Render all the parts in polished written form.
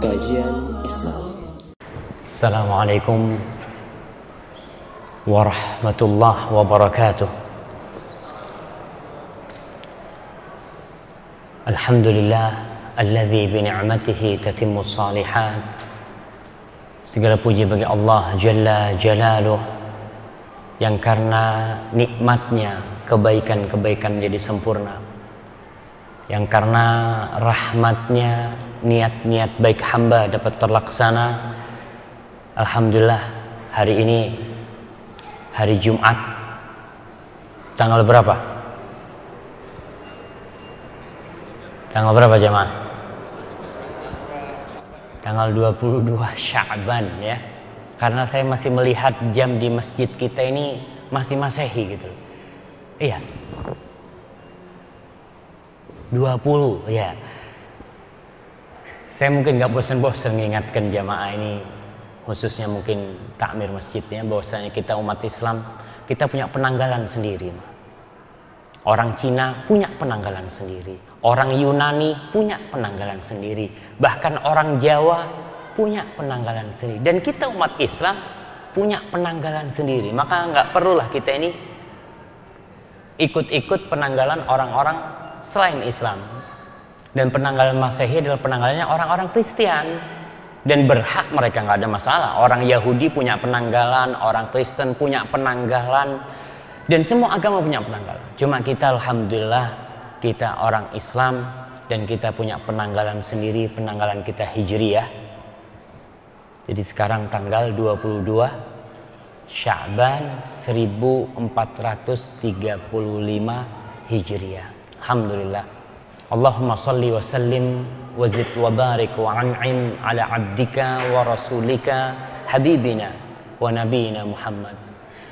kajian Islam. Assalamualaikum warahmatullahi wabarakatuh. Alhamdulillah alladzi bi ni'matihi tatimmu shalihat. Segala puji bagi Allah Jalla Jalaluh, yang karena nikmatnya kebaikan-kebaikan menjadi sempurna, yang karena rahmatnya niat-niat baik hamba dapat terlaksana. Alhamdulillah, hari ini hari Jumat, tanggal berapa? Tanggal berapa jemaah? Tanggal 22 Sya'ban ya. Karena saya masih melihat jam di masjid kita ini masih Masehi gitu. Iya. 20 ya. Saya mungkin gak bosan-bosan mengingatkan jamaah ini, khususnya mungkin takmir masjidnya, bahwasanya kita umat Islam, kita punya penanggalan sendiri. Orang Cina punya penanggalan sendiri, orang Yunani punya penanggalan sendiri, bahkan orang Jawa punya penanggalan sendiri, dan kita umat Islam punya penanggalan sendiri. Maka nggak perlulah kita ini ikut-ikut penanggalan orang-orang selain Islam. Dan penanggalan Masehi adalah penanggalannya orang-orang Kristen, dan berhak mereka, nggak ada masalah. Orang Yahudi punya penanggalan, orang Kristen punya penanggalan, dan semua agama punya penanggalan. Cuma kita alhamdulillah kita orang Islam dan kita punya penanggalan sendiri, penanggalan kita Hijriyah. Jadi sekarang tanggal 22 Sya'ban 1435 Hijriyah. Alhamdulillah. Allahumma salli wa sallim wa zid wa barik wa an'im ala abdika wa rasulika habibina wa nabiyina Muhammad.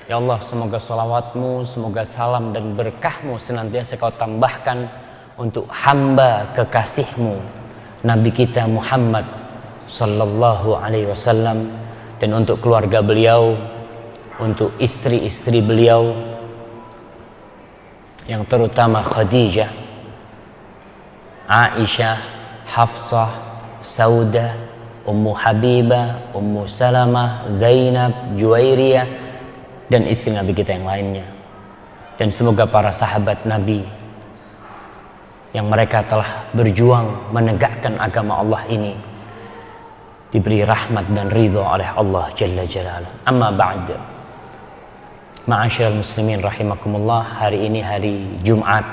Ya Allah, semoga salawatmu, semoga salam dan berkahmu senantiasa kau tambahkan untuk hamba kekasihmu Nabi kita Muhammad sallallahu alaihi wasallam, dan untuk keluarga beliau, untuk istri-istri beliau, yang terutama Khadijah, Aisyah, Hafsah, Saudah, Ummu Habibah, Ummu Salamah, Zainab, Juwairiyah, dan istri Nabi kita yang lainnya. Dan semoga para sahabat Nabi yang mereka telah berjuang menegakkan agama Allah ini diberi rahmat dan ridho oleh Allah Jalla Jalaluh. Amma ba'd. Ma'asyiral muslimin rahimakumullah, hari ini hari Jumat.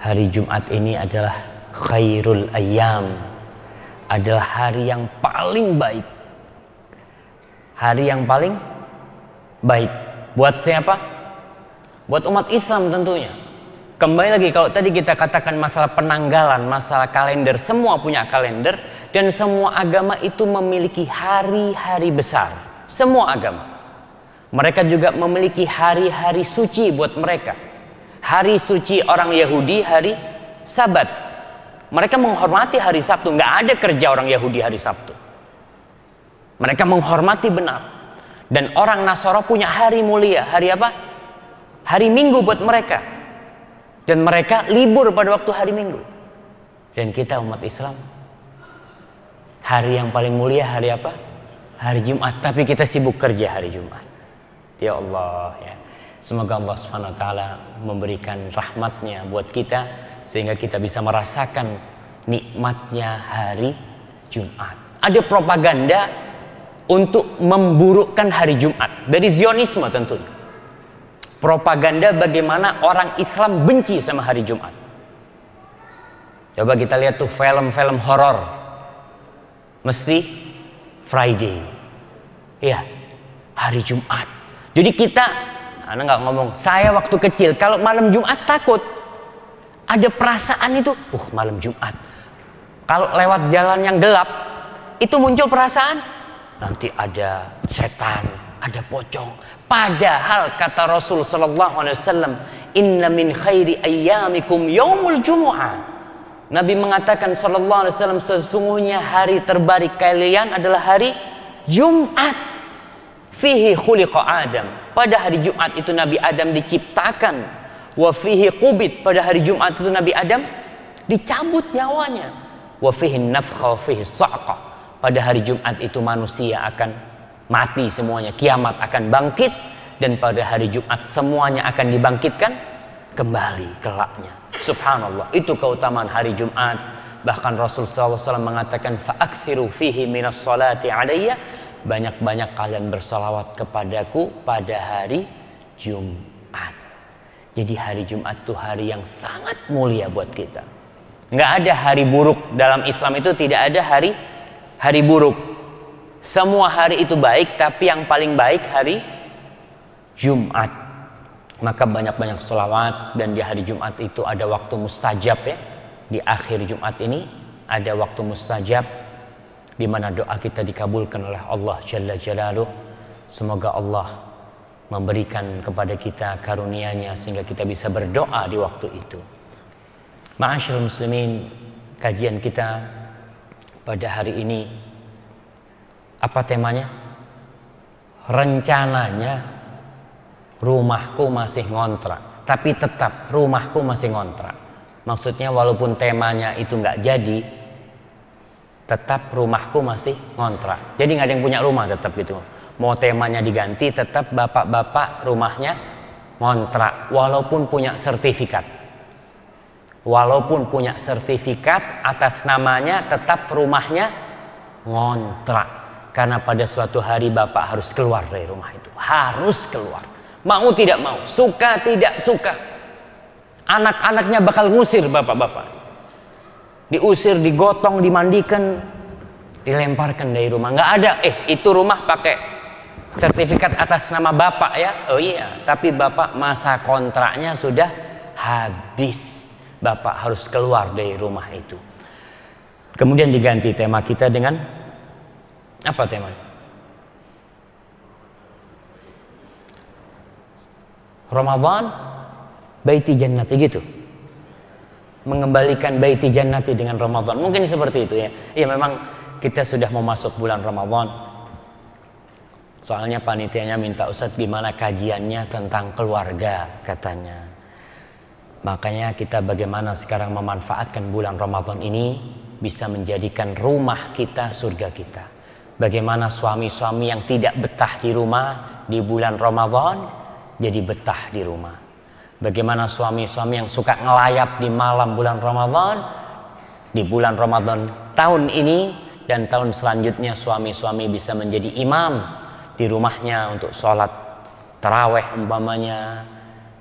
Hari Jumat ini adalah khairul ayyam, adalah hari yang paling baik. Hari yang paling baik buat siapa? Buat umat Islam tentunya. Kembali lagi, kalau tadi kita katakan masalah penanggalan, masalah kalender, semua punya kalender, dan semua agama itu memiliki hari-hari besar. Semua agama. Mereka juga memiliki hari-hari suci buat mereka. Hari suci orang Yahudi hari Sabat. Mereka menghormati hari Sabtu. Nggak ada kerja orang Yahudi hari Sabtu. Mereka menghormati benar. Dan orang Nasara punya hari mulia. Hari apa? Hari Minggu buat mereka. Dan mereka libur pada waktu hari Minggu. Dan kita umat Islam, hari yang paling mulia hari apa? Hari Jumat. Tapi kita sibuk kerja hari Jumat. Ya Allah ya. Semoga Allah SWT memberikan rahmatnya buat kita, sehingga kita bisa merasakan nikmatnya hari Jumat. Ada propaganda untuk memburukkan hari Jumat dari Zionisme tentunya. Propaganda bagaimana orang Islam benci sama hari Jumat. Coba kita lihat tuh film-film horor, mesti Friday, ya, hari Jumat. Jadi kita, anak nggak ngomong, saya waktu kecil kalau malam Jumat takut, ada perasaan itu, malam Jumat. Kalau lewat jalan yang gelap, itu muncul perasaan, nanti ada setan, ada pocong. Padahal kata Rasul sallallahu alaihi wasallam, inna min khairi ayyamikum yaumul jumu'ah. Nabi mengatakan sallallahu alaihi wasallam, sesungguhnya hari terbaik kalian adalah hari Jumat. Fihi khuliqa Adam. Pada hari Jumat itu Nabi Adam diciptakan. Wa fihi qubid. Pada hari Jumat itu Nabi Adam dicabut nyawanya. Wa fihi nafkha wa fihi sa'qa. Pada hari Jumat itu manusia akan mati semuanya, kiamat akan bangkit, dan pada hari Jumat semuanya akan dibangkitkan kembali kelaknya. Subhanallah, itu keutamaan hari Jumat. Bahkan Rasulullah SAW mengatakan, fa'akthiru fihi minas salati alayya, banyak-banyak kalian bersalawat kepadaku pada hari Jumat. Jadi hari Jumat itu hari yang sangat mulia buat kita. Nggak ada hari buruk. Dalam Islam itu tidak ada hari buruk. Semua hari itu baik, tapi yang paling baik hari Jumat. Maka banyak-banyak sholawat, dan di hari Jumat itu ada waktu mustajab ya. Di akhir Jumat ini ada waktu mustajab di mana doa kita dikabulkan oleh Allah Jalla Jalaluh. Semoga Allah memberikan kepada kita karunia-Nya sehingga kita bisa berdoa di waktu itu. Ma'asyiral muslimin, kajian kita pada hari ini apa temanya? Rencananya rumahku masih ngontrak, tapi tetap rumahku masih ngontrak. Maksudnya walaupun temanya itu nggak jadi, tetap rumahku masih ngontrak. Jadi nggak ada yang punya rumah tetap gitu. Mau temanya diganti, tetap bapak-bapak rumahnya ngontrak. Walaupun punya sertifikat. Walaupun punya sertifikat atas namanya, tetap rumahnya ngontrak. Karena pada suatu hari bapak harus keluar dari rumah itu. Harus keluar. Mau tidak mau, suka tidak suka. Anak-anaknya bakal ngusir bapak-bapak. Diusir, digotong, dimandikan, dilemparkan dari rumah. Nggak ada, itu rumah pakai sertifikat atas nama bapak ya. Oh iya, tapi bapak masa kontraknya sudah habis. Bapak harus keluar dari rumah itu. Kemudian diganti tema kita dengan apa temanya? Ramadan Baiti Jannati gitu. Mengembalikan Baiti Jannati dengan Ramadan. Mungkin seperti itu ya. Ya memang kita sudah mau masuk bulan Ramadan. Soalnya panitianya minta Ustadz gimana kajiannya tentang keluarga katanya. Makanya kita bagaimana sekarang memanfaatkan bulan Ramadan ini bisa menjadikan rumah kita surga kita. Bagaimana suami-suami yang tidak betah di rumah di bulan Ramadan jadi betah di rumah. Bagaimana suami-suami yang suka ngelayap di malam bulan Ramadan, di bulan Ramadan tahun ini dan tahun selanjutnya suami-suami bisa menjadi imam di rumahnya untuk sholat taraweh umpamanya.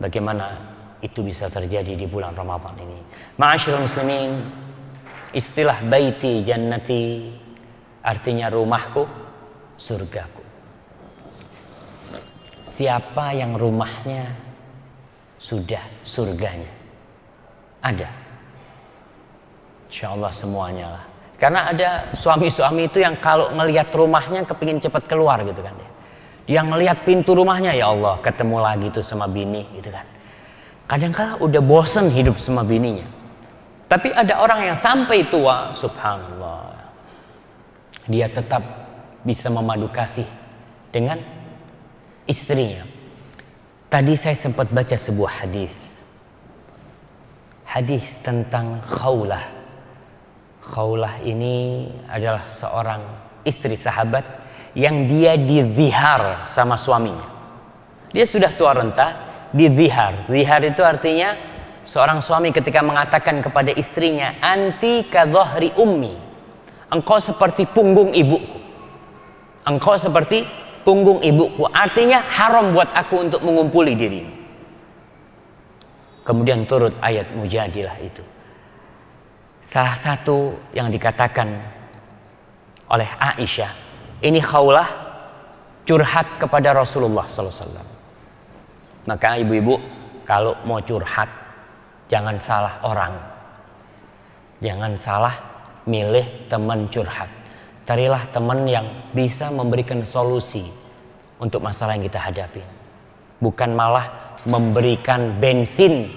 Bagaimana itu bisa terjadi di bulan Ramadan ini. Ma'asyiral muslimin, istilah baiti jannati artinya rumahku, surgaku. Siapa yang rumahnya sudah surganya? Ada. Insya Allah semuanya lah. Karena ada suami-suami itu yang kalau ngelihat rumahnya kepingin cepat keluar gitu kan. Yang ngelihat pintu rumahnya, ya Allah ketemu lagi tuh sama bini gitu kan. Kadang-kala udah bosen hidup sama bininya. Tapi ada orang yang sampai tua, subhanallah, dia tetap bisa memadu kasih dengan istrinya. Tadi saya sempat baca sebuah hadis. Hadis tentang Khawlah. Khawlah ini adalah seorang istri sahabat yang dia dizihar sama suaminya. Dia sudah tua renta, dizihar. Zihar itu artinya seorang suami ketika mengatakan kepada istrinya, "Anti ka dhahri ummi." Engkau seperti punggung ibuku. Engkau seperti punggung ibuku, artinya haram buat aku untuk mengumpuli dirimu. Kemudian turut ayat Mujadilah itu. Salah satu yang dikatakan oleh Aisyah, ini Khawlah curhat kepada Rasulullah SAW. Maka ibu-ibu kalau mau curhat jangan salah orang, jangan salah milih teman curhat. Carilah teman yang bisa memberikan solusi untuk masalah yang kita hadapi. Bukan malah memberikan bensin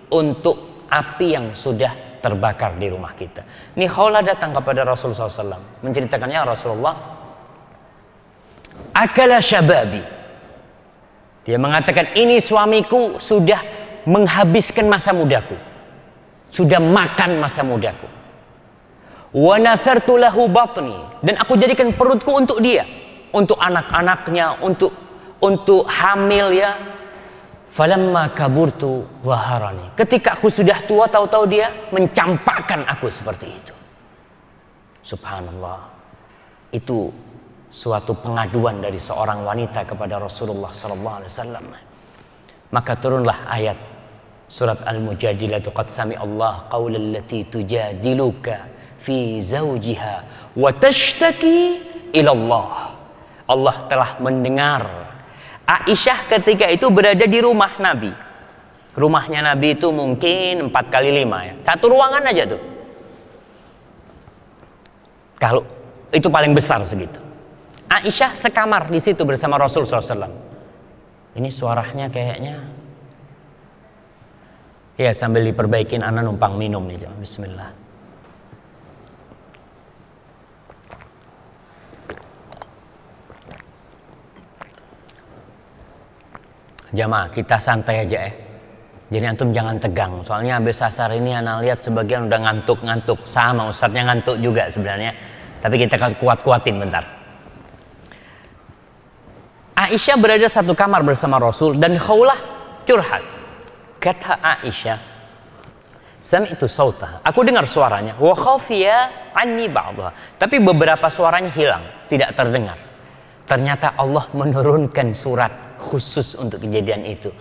untuk api yang sudah terbakar di rumah kita. Ini Khawlah datang kepada Rasulullah SAW. Menceritakannya, Rasulullah, akala syababi. Dia mengatakan, ini suamiku sudah menghabiskan masa mudaku. sudah makan masa mudaku. Wa nafartu lahu batni, dan aku jadikan perutku untuk dia, untuk anak-anaknya, untuk hamil ya. Falamma kaburtu waharani, ketika aku sudah tua, tahu-tahu dia mencampakkan aku seperti itu. Subhanallah. Itu suatu pengaduan dari seorang wanita kepada Rasulullah sallallahu alaihi wasallam. Maka turunlah ayat surat Al-Mujadilah, qad sami Allah qaulal lati tujadiluka fi zawjiha wa tashtaki ila Allah. Allah telah mendengar Aisyah ketika itu berada di rumah Nabi. Rumahnya Nabi itu mungkin 4x5 ya. Satu ruangan aja tuh. Kalau itu paling besar segitu. Aisyah sekamar di situ bersama Rasul SAW. Ini suaranya kayaknya. Ya, sambil diperbaikin, ana numpang minum nih. Bismillah. Jamaah, kita santai aja ya. Jadi antum jangan tegang. Soalnya habis asar ini ana lihat sebagian udah ngantuk-ngantuk. Sama ustadznya ngantuk juga sebenarnya. Tapi kita kuat-kuatin bentar. Aisyah berada satu kamar bersama Rasul dan Khawlah curhat. Kata Aisyah, sami'tu sautah, aku dengar suaranya, wa khafiya anni ba'dha, tapi beberapa suaranya hilang, tidak terdengar. Ternyata Allah menurunkan surat khusus untuk kejadian itu.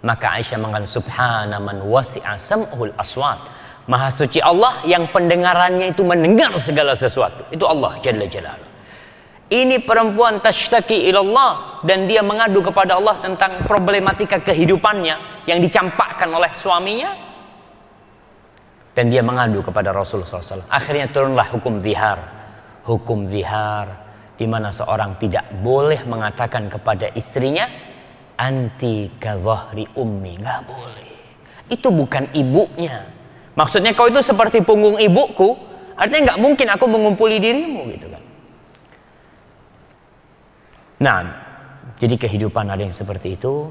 Maka Aisyah mengatakan, subhana man wasi'a sam'ul aswat, maha suci Allah yang pendengarannya itu mendengar segala sesuatu. Itu Allah Jalla Jalaluhu. Ini perempuan tashtaki ilallah, dan dia mengadu kepada Allah tentang problematika kehidupannya yang dicampakkan oleh suaminya, dan dia mengadu kepada Rasulullah SAW. Akhirnya turunlah hukum zihar. Hukum zihar di mana seorang tidak boleh mengatakan kepada istrinya, anti ka dhahri ummi, nggak boleh. Itu bukan ibunya. Maksudnya kau itu seperti punggung ibuku, artinya nggak mungkin aku mengumpuli dirimu gitu kan. Nah, jadi kehidupan ada yang seperti itu.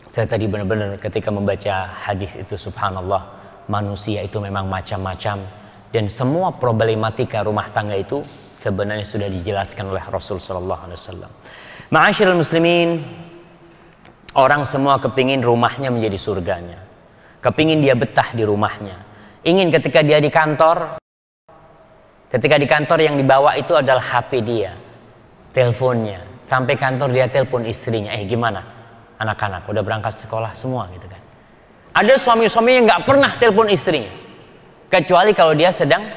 Saya tadi benar-benar ketika membaca hadis itu, subhanallah, manusia itu memang macam-macam, dan semua problematika rumah tangga itu sebenarnya sudah dijelaskan oleh Rasul sallallahu alaihi wasallam. Ma'asyiral muslimin, orang semua kepingin rumahnya menjadi surganya. Kepingin dia betah di rumahnya. Ingin ketika dia di kantor, yang dibawa itu adalah HP dia, teleponnya. Sampai kantor dia telepon istrinya, gimana anak-anak udah berangkat sekolah semua gitu kan. Ada suami-suami yang nggak pernah telepon istrinya, kecuali kalau dia sedang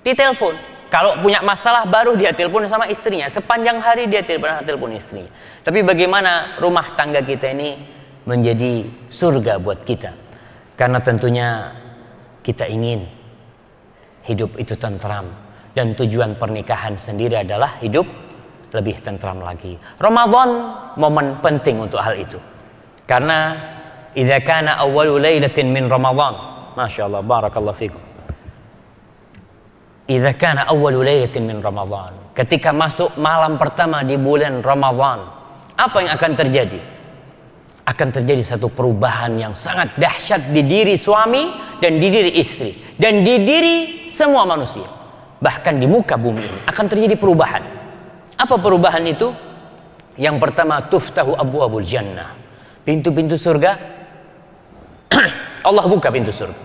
ditelepon. Kalau punya masalah baru dia telepon sama istrinya. Sepanjang hari dia telepon istrinya. Tapi bagaimana rumah tangga kita ini menjadi surga buat kita? Karena tentunya kita ingin hidup itu tentram, dan tujuan pernikahan sendiri adalah hidup lebih tentram lagi. Ramadan momen penting untuk hal itu. Karena idza kana awwalu lailatin min Ramadan, masyaallah barakallahu fikum. Idza kana awwalu lailatin min Ramadan, ketika masuk malam pertama di bulan Ramadan, apa yang akan terjadi? Akan terjadi satu perubahan yang sangat dahsyat di diri suami dan di diri istri dan di diri semua manusia. Bahkan di muka bumi ini akan terjadi perubahan. Apa perubahan itu? Yang pertama, tuftahu abwabul jannah. Pintu-pintu surga Allah buka pintu surga.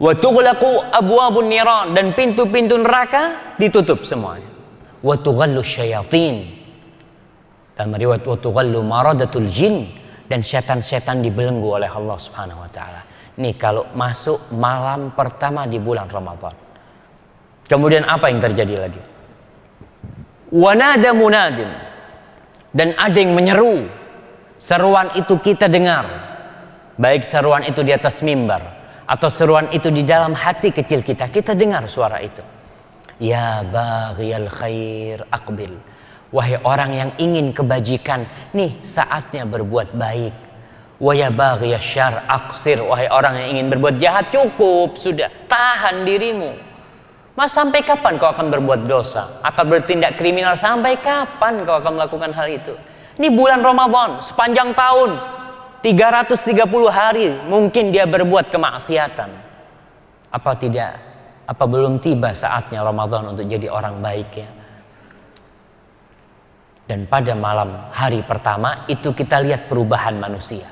Wa tughlaqu abwabun niran, dan pintu-pintu neraka ditutup semuanya. Wa tughallu syayatin, dalam riwayat wa tughallu maradatul jin, dan setan-setan dibelenggu oleh Allah Subhanahu wa taala. Nih kalau masuk malam pertama di bulan Ramadan. Kemudian apa yang terjadi lagi? Wanada munadim, dan ada yang menyeru. Seruan itu kita dengar, baik seruan itu di atas mimbar atau seruan itu di dalam hati kecil kita, kita dengar suara itu. Ya baghiyal khair aqbil, wahai orang yang ingin kebajikan, nih saatnya berbuat baik. Wa ya baghiyasy syarr aqsir, wahai orang yang ingin berbuat jahat, cukup sudah, tahan dirimu. Mas, sampai kapan kau akan berbuat dosa? Akan bertindak kriminal? Sampai kapan kau akan melakukan hal itu? Ini bulan Ramadan, sepanjang tahun 330 hari mungkin dia berbuat kemaksiatan. Apa belum tiba saatnya Ramadan untuk jadi orang baik ya? Dan pada malam hari pertama itu kita lihat perubahan manusia.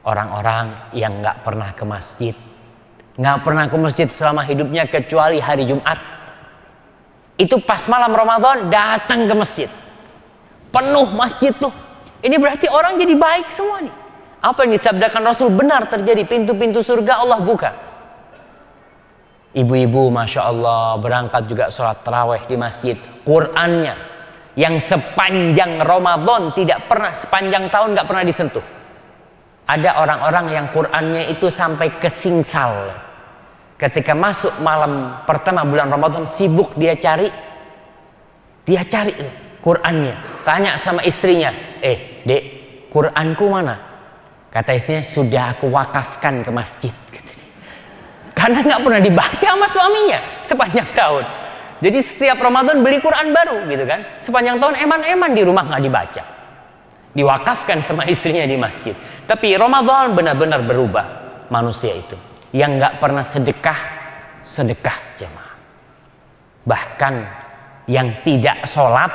Orang-orang yang nggak pernah ke masjid, nggak pernah ke masjid selama hidupnya kecuali hari Jumat, itu pas malam Ramadan datang ke masjid, penuh masjid tuh. Ini berarti orang jadi baik semua nih. Apa yang disabdakan Rasul benar terjadi, pintu-pintu surga Allah buka. Ibu-ibu Masya Allah berangkat juga sholat taraweh di masjid. Qurannya yang sepanjang Ramadan tidak pernah, sepanjang tahun nggak pernah disentuh. Ada orang-orang yang Qurannya itu sampai kesingsal. Ketika masuk malam pertama bulan Ramadan sibuk dia cari Qurannya. Tanya sama istrinya, dek, Quranku mana? Kata istrinya, sudah aku wakafkan ke masjid. Karena nggak pernah dibaca sama suaminya sepanjang tahun. Jadi setiap Ramadan beli Quran baru gitu kan. Sepanjang tahun eman-eman di rumah nggak dibaca. Diwakafkan sama istrinya di masjid. Tapi Ramadan benar-benar berubah manusia itu. Yang nggak pernah sedekah jemaah. Bahkan yang tidak sholat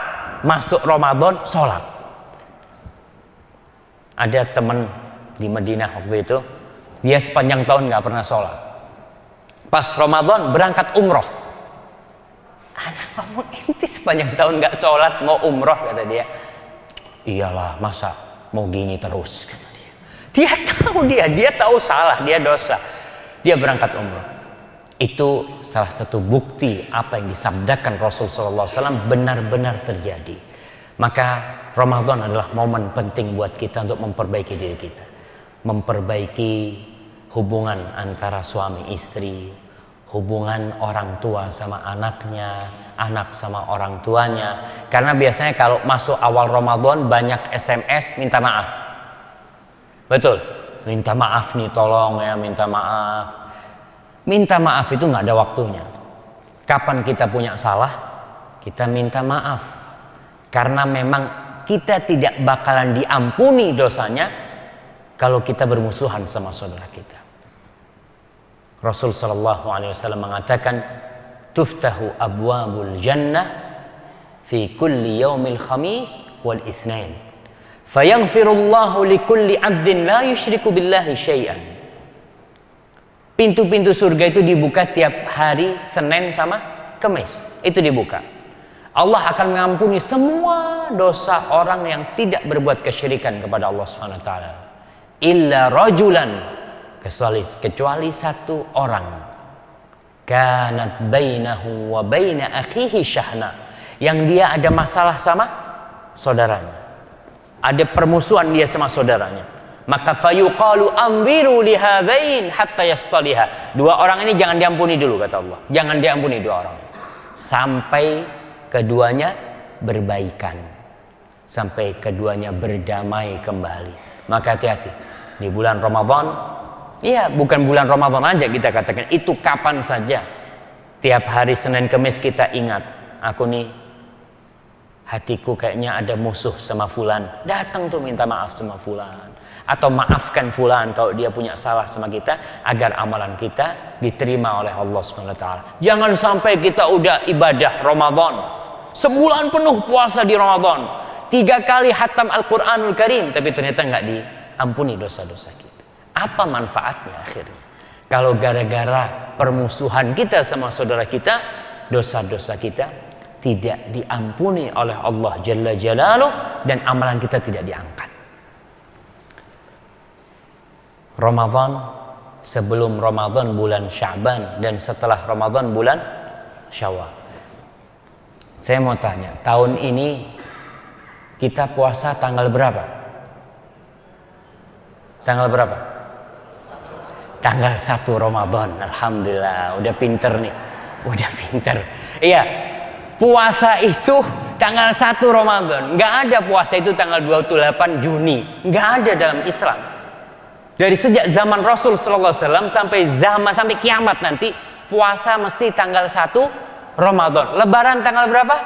masuk Ramadan sholat. Ada teman di Madinah waktu itu, dia sepanjang tahun nggak pernah sholat. Pas Ramadan berangkat umroh. Anak kamu inti sepanjang tahun nggak sholat mau umroh, kata dia. Iyalah, masa mau gini terus, kata dia. Dia tahu salah, dia dosa. Dia berangkat umroh. Itu salah satu bukti apa yang disabdakan Rasulullah SAW benar-benar terjadi. Maka Ramadan adalah momen penting buat kita untuk memperbaiki diri kita, memperbaiki hubungan antara suami istri, hubungan orang tua sama anaknya, anak sama orang tuanya. Karena biasanya kalau masuk awal Ramadan banyak SMS minta maaf. Betul, minta maaf nih, tolong ya, minta maaf. Minta maaf itu nggak ada waktunya. Kapan kita punya salah, kita minta maaf. Karena memang kita tidak bakalan diampuni dosanya kalau kita bermusuhan sama saudara kita. Rasul sallallahu alaihi wasallam mengatakan, tuftahu abwabul jannah fi kulli yaumil khamis wal itsnain. Fayaghfirullahu likulli 'abdin la yusyriku billahi syai'an. Pintu-pintu surga itu dibuka tiap hari Senin sama Kamis. Itu dibuka. Allah akan mengampuni semua dosa orang yang tidak berbuat kesyirikan kepada Allah Subhanahu wa taala. Illa rajulan, kecuali satu orang. Kanat bainahu wa baina akhihi syahna, yang dia ada masalah sama saudaranya. Ada permusuhan dia sama saudaranya. Maka fayuqalu anziru lihadain hatta yastaliha. Dua orang ini jangan diampuni dulu, kata Allah. Jangan diampuni dua orang sampai keduanya berbaikan, sampai keduanya berdamai kembali. Maka hati-hati di bulan Ramadan. Iya, bukan bulan Ramadan aja kita katakan, itu kapan saja. Tiap hari Senin Kamis kita ingat, aku nih hatiku kayaknya ada musuh sama fulan. Datang tuh minta maaf sama fulan. Atau maafkan fulan kalau dia punya salah sama kita, agar amalan kita diterima oleh Allah Subhanahu wa taala. Jangan sampai kita udah ibadah Ramadan, sebulan penuh puasa di Ramadan, 3 kali khatam Al-Qur'anul Karim, tapi ternyata nggak diampuni dosa-dosa kita. Apa manfaatnya akhirnya? Kalau gara-gara permusuhan kita sama saudara kita, dosa-dosa kita tidak diampuni oleh Allah Jalla Jalaluh dan amalan kita tidak diangkat. Ramadan, sebelum Ramadan bulan Sya'ban, dan setelah Ramadan bulan Syawal. Saya mau tanya, tahun ini kita puasa tanggal berapa? Tanggal berapa? Tanggal 1 Ramadan. Alhamdulillah, udah pinter nih. Udah pinter. Iya, puasa itu tanggal 1 Ramadan. Nggak ada puasa itu tanggal 28 Juni. Nggak ada dalam Islam. Dari sejak zaman Rasul sallallahu alaihi wasallam sampai kiamat nanti, puasa mesti tanggal 1 Ramadan. Lebaran tanggal berapa?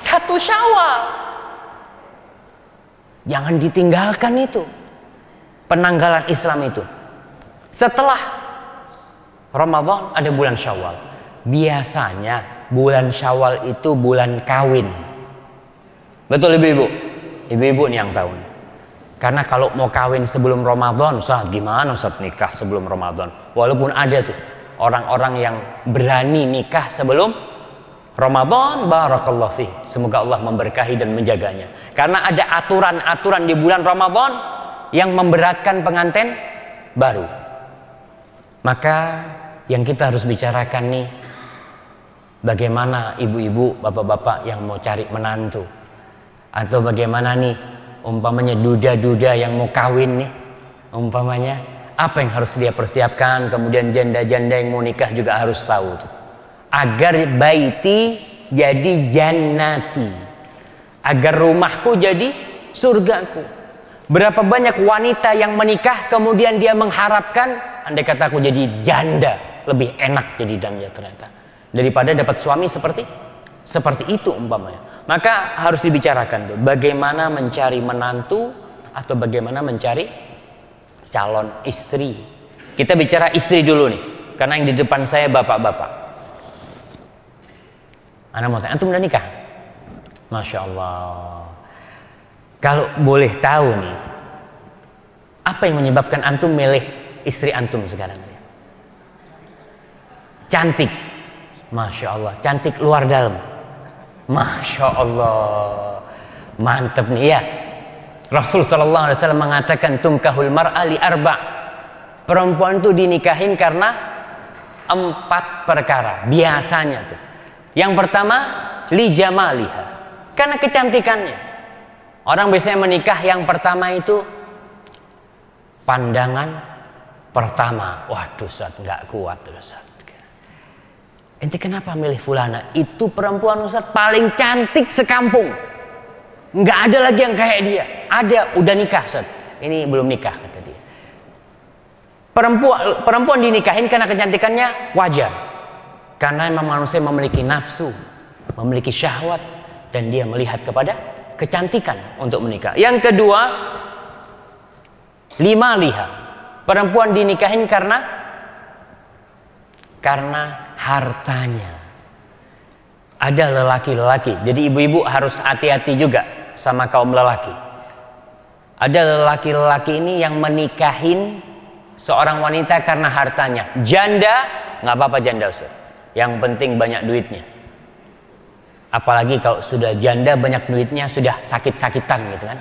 1 Syawal. Jangan ditinggalkan itu. penanggalan Islam itu. Setelah Ramadan ada bulan Syawal. Biasanya bulan Syawal itu bulan kawin. Betul ibu-ibu? Ibu-ibu nih yang tahu. Karena kalau mau kawin sebelum Ramadan, Ustaz, gimana Ustaz nikah sebelum Ramadan? Walaupun ada tuh orang-orang yang berani nikah sebelum Ramadan, barakallahu fi. Semoga Allah memberkahi dan menjaganya. Karena ada aturan-aturan di bulan Ramadan yang memberatkan pengantin baru. Maka yang kita harus bicarakan nih, bagaimana ibu-ibu, bapak-bapak yang mau cari menantu, atau bagaimana nih umpamanya duda-duda yang mau kawin nih, umpamanya apa yang harus dia persiapkan. Kemudian janda-janda yang mau nikah juga harus tahu tuh. Agar baiti jadi jannati, agar rumahku jadi surgaku. Berapa banyak wanita yang menikah kemudian dia mengharapkan, andai kata aku jadi janda, lebih enak jadi janda ternyata daripada dapat suami seperti itu umpamanya. Maka harus dibicarakan tuh, bagaimana mencari menantu atau bagaimana mencari calon istri. Kita bicara istri dulu nih, karena yang di depan saya bapak-bapak. Anak mau tanya, antum udah nikah? Masya Allah. Kalau boleh tahu nih, apa yang menyebabkan antum milih istri antum sekarang? Cantik, Masya Allah, cantik luar dalam. Masya Allah, mantap nih ya. Rasul Sallallahu Alaihi Wasallam mengatakan tunkahul mar'a li arba'. Perempuan itu dinikahin karena 4 perkara biasanya tuh. Yang pertama li jamaliha, karena kecantikannya. Orang biasanya menikah yang pertama itu pandangan pertama. Waduh Ustaz, nggak kuat Ustaz. Ente kenapa milih fulana? Itu perempuan Ustaz paling cantik sekampung. Nggak ada lagi yang kayak dia. Ada, udah nikah Ustaz. Ini belum nikah kata dia. Perempuan dinikahin karena kecantikannya wajar. Karena memang manusia memiliki nafsu, memiliki syahwat, dan dia melihat kepada kecantikan untuk menikah. Yang kedua, lima liha. Perempuan dinikahin karena hartanya. Ada lelaki-lelaki, jadi ibu-ibu harus hati-hati juga sama kaum lelaki. Ada lelaki-lelaki ini yang menikahin seorang wanita karena hartanya. Janda, nggak apa-apa janda Ustaz, yang penting banyak duitnya. Apalagi kalau sudah janda banyak duitnya, sudah sakit-sakitan gitu kan.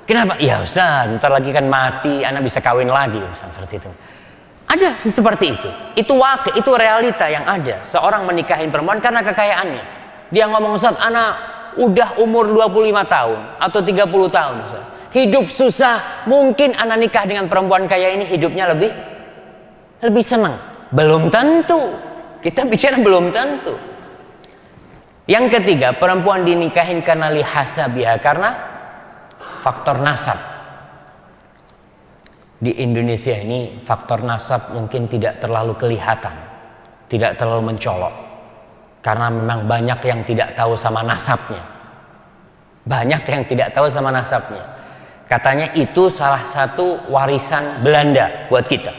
Kenapa? Ya Ustaz, ntar lagi kan mati, anak bisa kawin lagi Ustaz, seperti itu. Ada seperti itu. Itu wakil, itu realita yang ada. Seorang menikahin perempuan karena kekayaannya. Dia ngomong, Ustaz, anak udah umur 25 tahun atau 30 tahun Ustaz. Hidup susah, mungkin anak nikah dengan perempuan kaya ini hidupnya lebih senang. Belum tentu. Kita bicara belum tentu. Yang ketiga, perempuan dinikahin karena lihasabiha, karena faktor nasab. Di Indonesia ini faktor nasab mungkin tidak terlalu kelihatan, tidak terlalu mencolok, karena memang banyak yang tidak tahu sama nasabnya. Banyak yang tidak tahu sama nasabnya. Katanya itu salah satu warisan Belanda buat kita.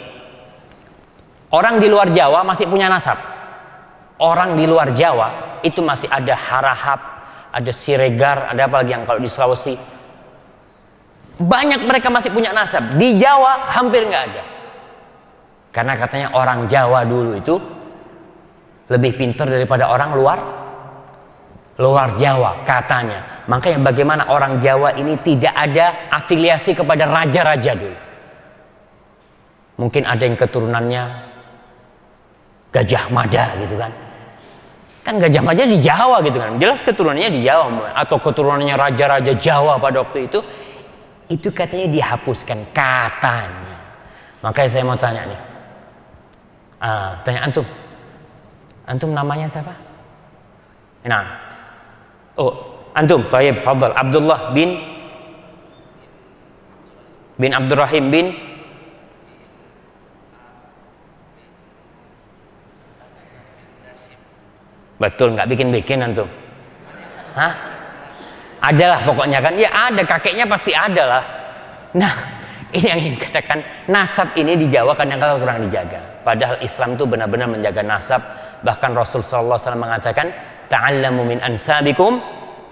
Orang di luar Jawa masih punya nasab. Orang di luar Jawa itu masih ada Harahap, ada Siregar, ada apa lagi yang kalau di Sulawesi. Banyak mereka masih punya nasab. Di Jawa hampir nggak ada. Karena katanya orang Jawa dulu itu lebih pintar daripada orang luar Jawa katanya. Makanya bagaimana orang Jawa ini tidak ada afiliasi kepada raja-raja dulu. Mungkin ada yang keturunannya Gajah Mada gitu kan. Kan Gajah Mada di Jawa gitu kan. Jelas keturunannya di Jawa. Atau keturunannya raja-raja Jawa pada waktu itu katanya dihapuskan katanya. Makanya saya mau tanya nih, tanya antum namanya siapa? Nah, antum, Tayyib, Fadl, Abdullah bin Abdurrahim bin betul, nggak bikin antum? Hah? Adalah pokoknya kan, ya ada, kakeknya pasti ada lah. Nah, ini yang ingin katakan, nasab ini di Jawa kadang-kadang kurang dijaga. Padahal Islam itu benar-benar menjaga nasab. Bahkan Rasul sallallahu alaihi wasallam mengatakan, ta'allamu min ansabikum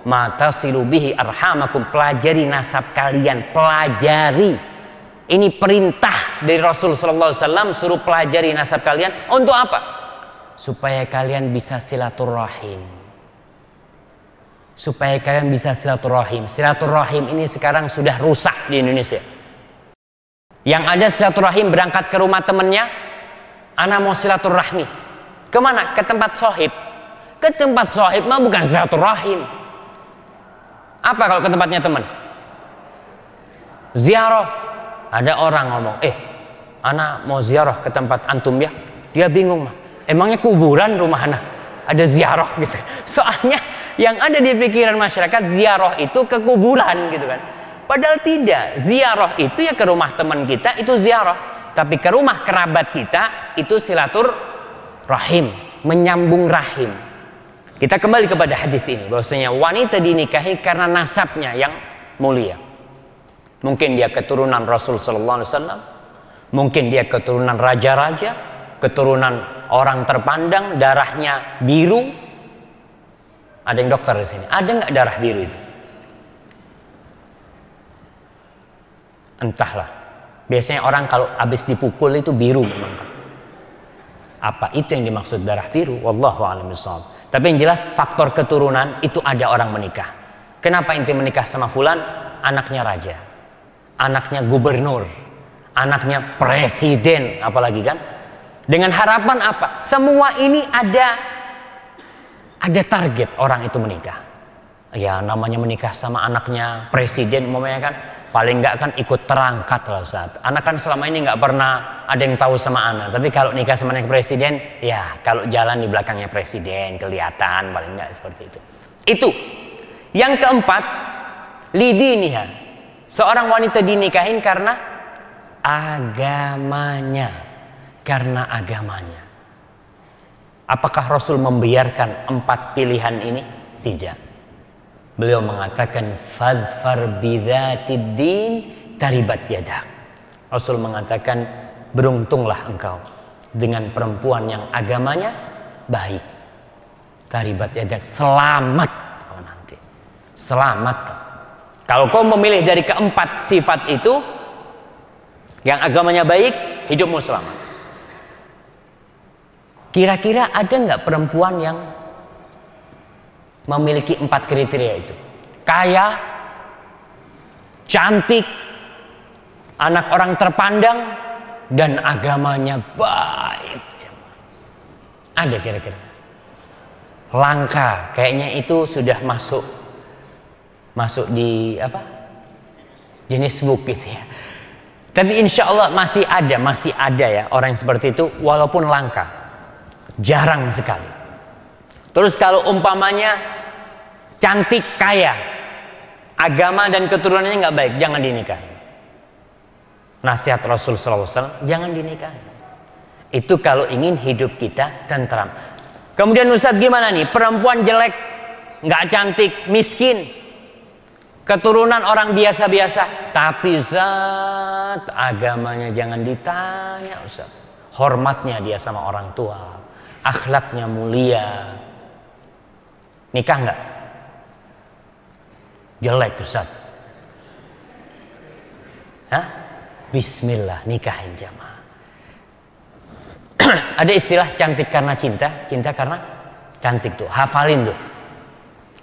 ma tasilu bihi arhamakum. Pelajari nasab kalian, pelajari. Ini perintah dari Rasul sallallahu alaihi wasallam, suruh pelajari nasab kalian. Untuk apa? Supaya kalian bisa silaturahim. Supaya kalian bisa silaturahim. Silaturahim ini sekarang sudah rusak di Indonesia. Yang ada silaturahim berangkat ke rumah temennya, ana mau silaturahmi. Kemana? Ke tempat sohib. Ke tempat sohib mah bukan silaturahim. Apa kalau ke tempatnya teman? Ziarah. Ada orang ngomong, ana mau ziarah ke tempat antum ya. Dia bingung mah. Emangnya kuburan rumah ana? Ada ziarah gitu. Soalnya yang ada di pikiran masyarakat, ziarah itu ke kuburan gitu kan. Padahal tidak, ziarah itu ya ke rumah teman kita, itu ziarah. Tapi ke rumah kerabat kita, itu silaturahim, menyambung rahim. Kita kembali kepada hadis ini, bahwasanya wanita dinikahi karena nasabnya yang mulia. Mungkin dia keturunan Rasul sallallahu alaihi wasallam, mungkin dia keturunan raja-raja, keturunan orang terpandang, darahnya biru. Ada yang dokter di sini, ada nggak darah biru itu? Entahlah. Biasanya orang kalau habis dipukul itu biru memang. Apa itu yang dimaksud darah biru? Wallahu a'lam bishawab. Tapi yang jelas faktor keturunan itu ada orang menikah. Kenapa inti menikah sama fulan? Anaknya raja, anaknya gubernur, anaknya presiden, apalagi kan? Dengan harapan apa? Semua ini ada target orang itu menikah. Ya namanya menikah sama anaknya presiden, umpamanya kan. Paling nggak kan ikut terangkat lah saat. Anak kan selama ini nggak pernah ada yang tahu sama anak. Tapi kalau nikah sama anak presiden, ya kalau jalan di belakangnya presiden kelihatan, paling nggak seperti itu. Itu. Yang keempat, lidiniha. Seorang wanita dinikahin karena agamanya. Karena agamanya. Apakah Rasul membiarkan 4 pilihan ini? Tidak. Beliau mengatakan fadfar bidzatid din taribat yadak. Rasul mengatakan beruntunglah engkau dengan perempuan yang agamanya baik. Taribat yadak, selamat kau nanti. Selamat kau. Kalau kau memilih dari keempat sifat itu, yang agamanya baik, hidupmu selamat. Kira-kira ada nggak perempuan yang memiliki 4 kriteria itu? Kaya, cantik, anak orang terpandang, dan agamanya baik. Ada kira-kira? Langka, kayaknya itu sudah masuk di apa? Jenis book gitu ya. Tapi insya Allah masih ada ya orang yang seperti itu, walaupun langka, jarang sekali. Terus kalau umpamanya cantik, kaya, agama dan keturunannya nggak baik, jangan dinikahi. Nasihat Rasul SAW, jangan dinikahi. Itu kalau ingin hidup kita tentram. Kemudian Ustadz gimana nih? Perempuan jelek, nggak cantik, miskin, keturunan orang biasa-biasa, tapi Ustadz agamanya jangan ditanya Ustadz. Hormatnya dia sama orang tua, akhlaknya mulia. Nikah nggak? Jelek Ustaz. Hah? Bismillah, nikahin jamaah. Ada istilah cantik karena cinta, cinta karena cantik tuh. Hafalin tuh.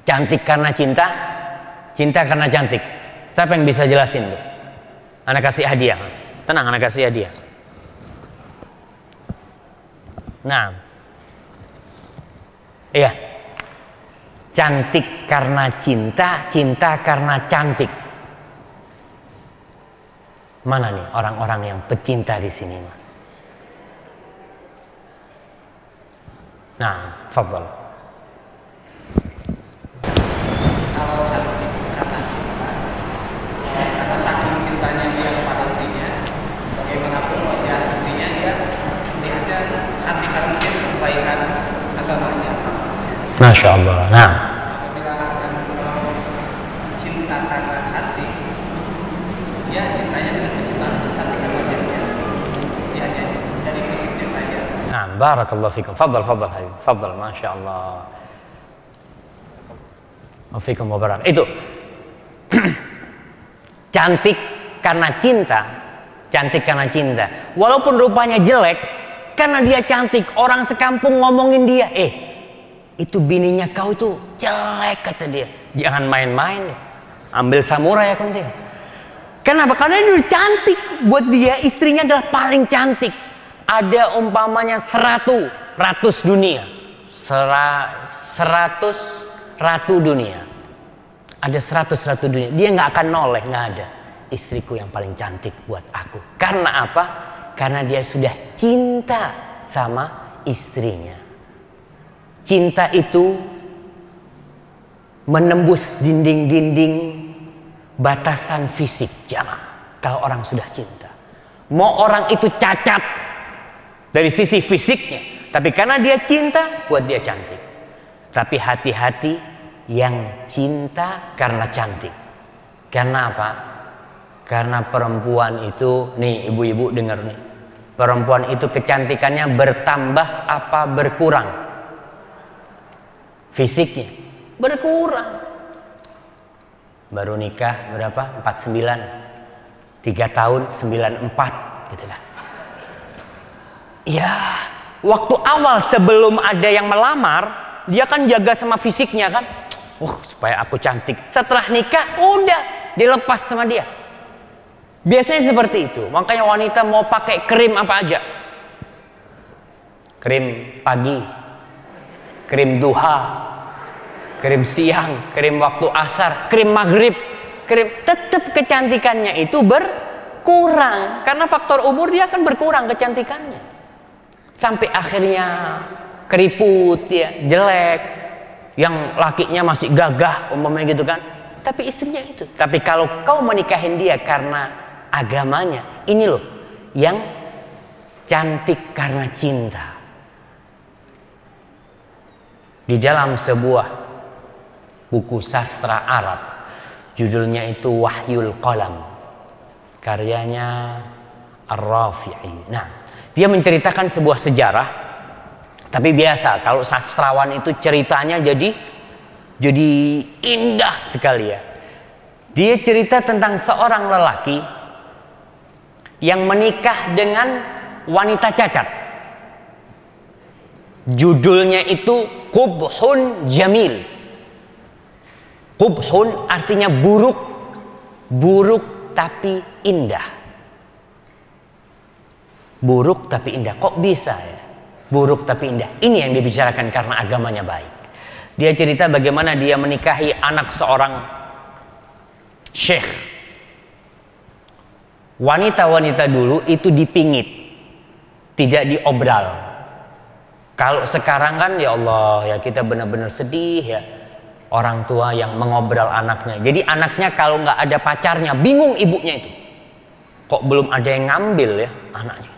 Cantik karena cinta, cinta karena cantik. Siapa yang bisa jelasin tuh? Anak kasih hadiah. Tenang, anak kasih hadiah. Nah. Iya. Cantik karena cinta, cinta karena cantik. Mana nih orang-orang yang pecinta di sini? Nah, fadhal. Kalau cantik karena cinta, karena saking cintanya dia kepada istrinya, bagaimanapun wajah istrinya dia cantik karena dia kebaikan agamanya salah satunya. Masya Allah. Nah, apabila cinta karena cantik, ya cintanya dengan kecintaan Nah, barakallahu fikum. Fadhal, fadhal, Habib. Fadhal, masya Allah. Wafikum wabarak. Itu cantik karena cinta. Cantik karena cinta. Walaupun rupanya jelek, karena dia cantik, orang sekampung ngomongin dia. Itu bininya kau itu jelek, kata dia. Jangan main-main. Ambil samurai ya kunci. Kenapa? Karena dia cantik. Buat dia istrinya adalah paling cantik. Ada umpamanya 100 dunia. 100 ratu dunia. Ada 100 ratu dunia. Dia nggak akan noleh, nggak ada. Istriku yang paling cantik buat aku. Karena apa? Karena dia sudah cinta sama istrinya. Cinta itu menembus dinding-dinding batasan fisik, jamaah. Kalau orang sudah cinta, mau orang itu cacat dari sisi fisiknya, tapi karena dia cinta, buat dia cantik. Tapi hati-hati yang cinta karena cantik. Karena apa? Karena perempuan itu, nih ibu-ibu dengar nih, perempuan itu kecantikannya bertambah apa berkurang? Fisiknya berkurang. Baru nikah berapa? 49, 3 tahun 94 gitu kan. Ya, waktu awal sebelum ada yang melamar, dia kan jaga sama fisiknya kan. Supaya aku cantik. Setelah nikah udah dilepas sama dia. Biasanya seperti itu. Makanya wanita mau pakai krim apa aja. Krim pagi, krim duha, krim siang, krim waktu asar, krim maghrib, krim, tetap kecantikannya itu berkurang. Karena faktor umur dia akan berkurang kecantikannya. Sampai akhirnya keriput ya, jelek. Yang lakinya masih gagah umpamanya gitu kan. Tapi istrinya itu. Tapi kalau kau menikahin dia karena agamanya, ini loh yang cantik karena cinta. Di dalam sebuah buku sastra Arab, judulnya itu Wahyul Qalam, karyanya Ar-Rafi'i. Nah, dia menceritakan sebuah sejarah. Tapi biasa kalau sastrawan itu ceritanya jadi indah sekali ya. Dia cerita tentang seorang lelaki yang menikah dengan wanita cacat. Judulnya itu Qubhun Jamil. Qubhun artinya buruk, buruk tapi indah. Buruk tapi indah. Kok bisa ya? Buruk tapi indah. Ini yang dibicarakan karena agamanya baik. Dia cerita bagaimana dia menikahi anak seorang syekh. Wanita-wanita dulu itu dipingit, tidak diobral. Kalau sekarang kan ya Allah ya, kita benar-benar sedih ya, orang tua yang mengobral anaknya. Jadi anaknya kalau nggak ada pacarnya bingung ibunya itu. Kok belum ada yang ngambil ya anaknya.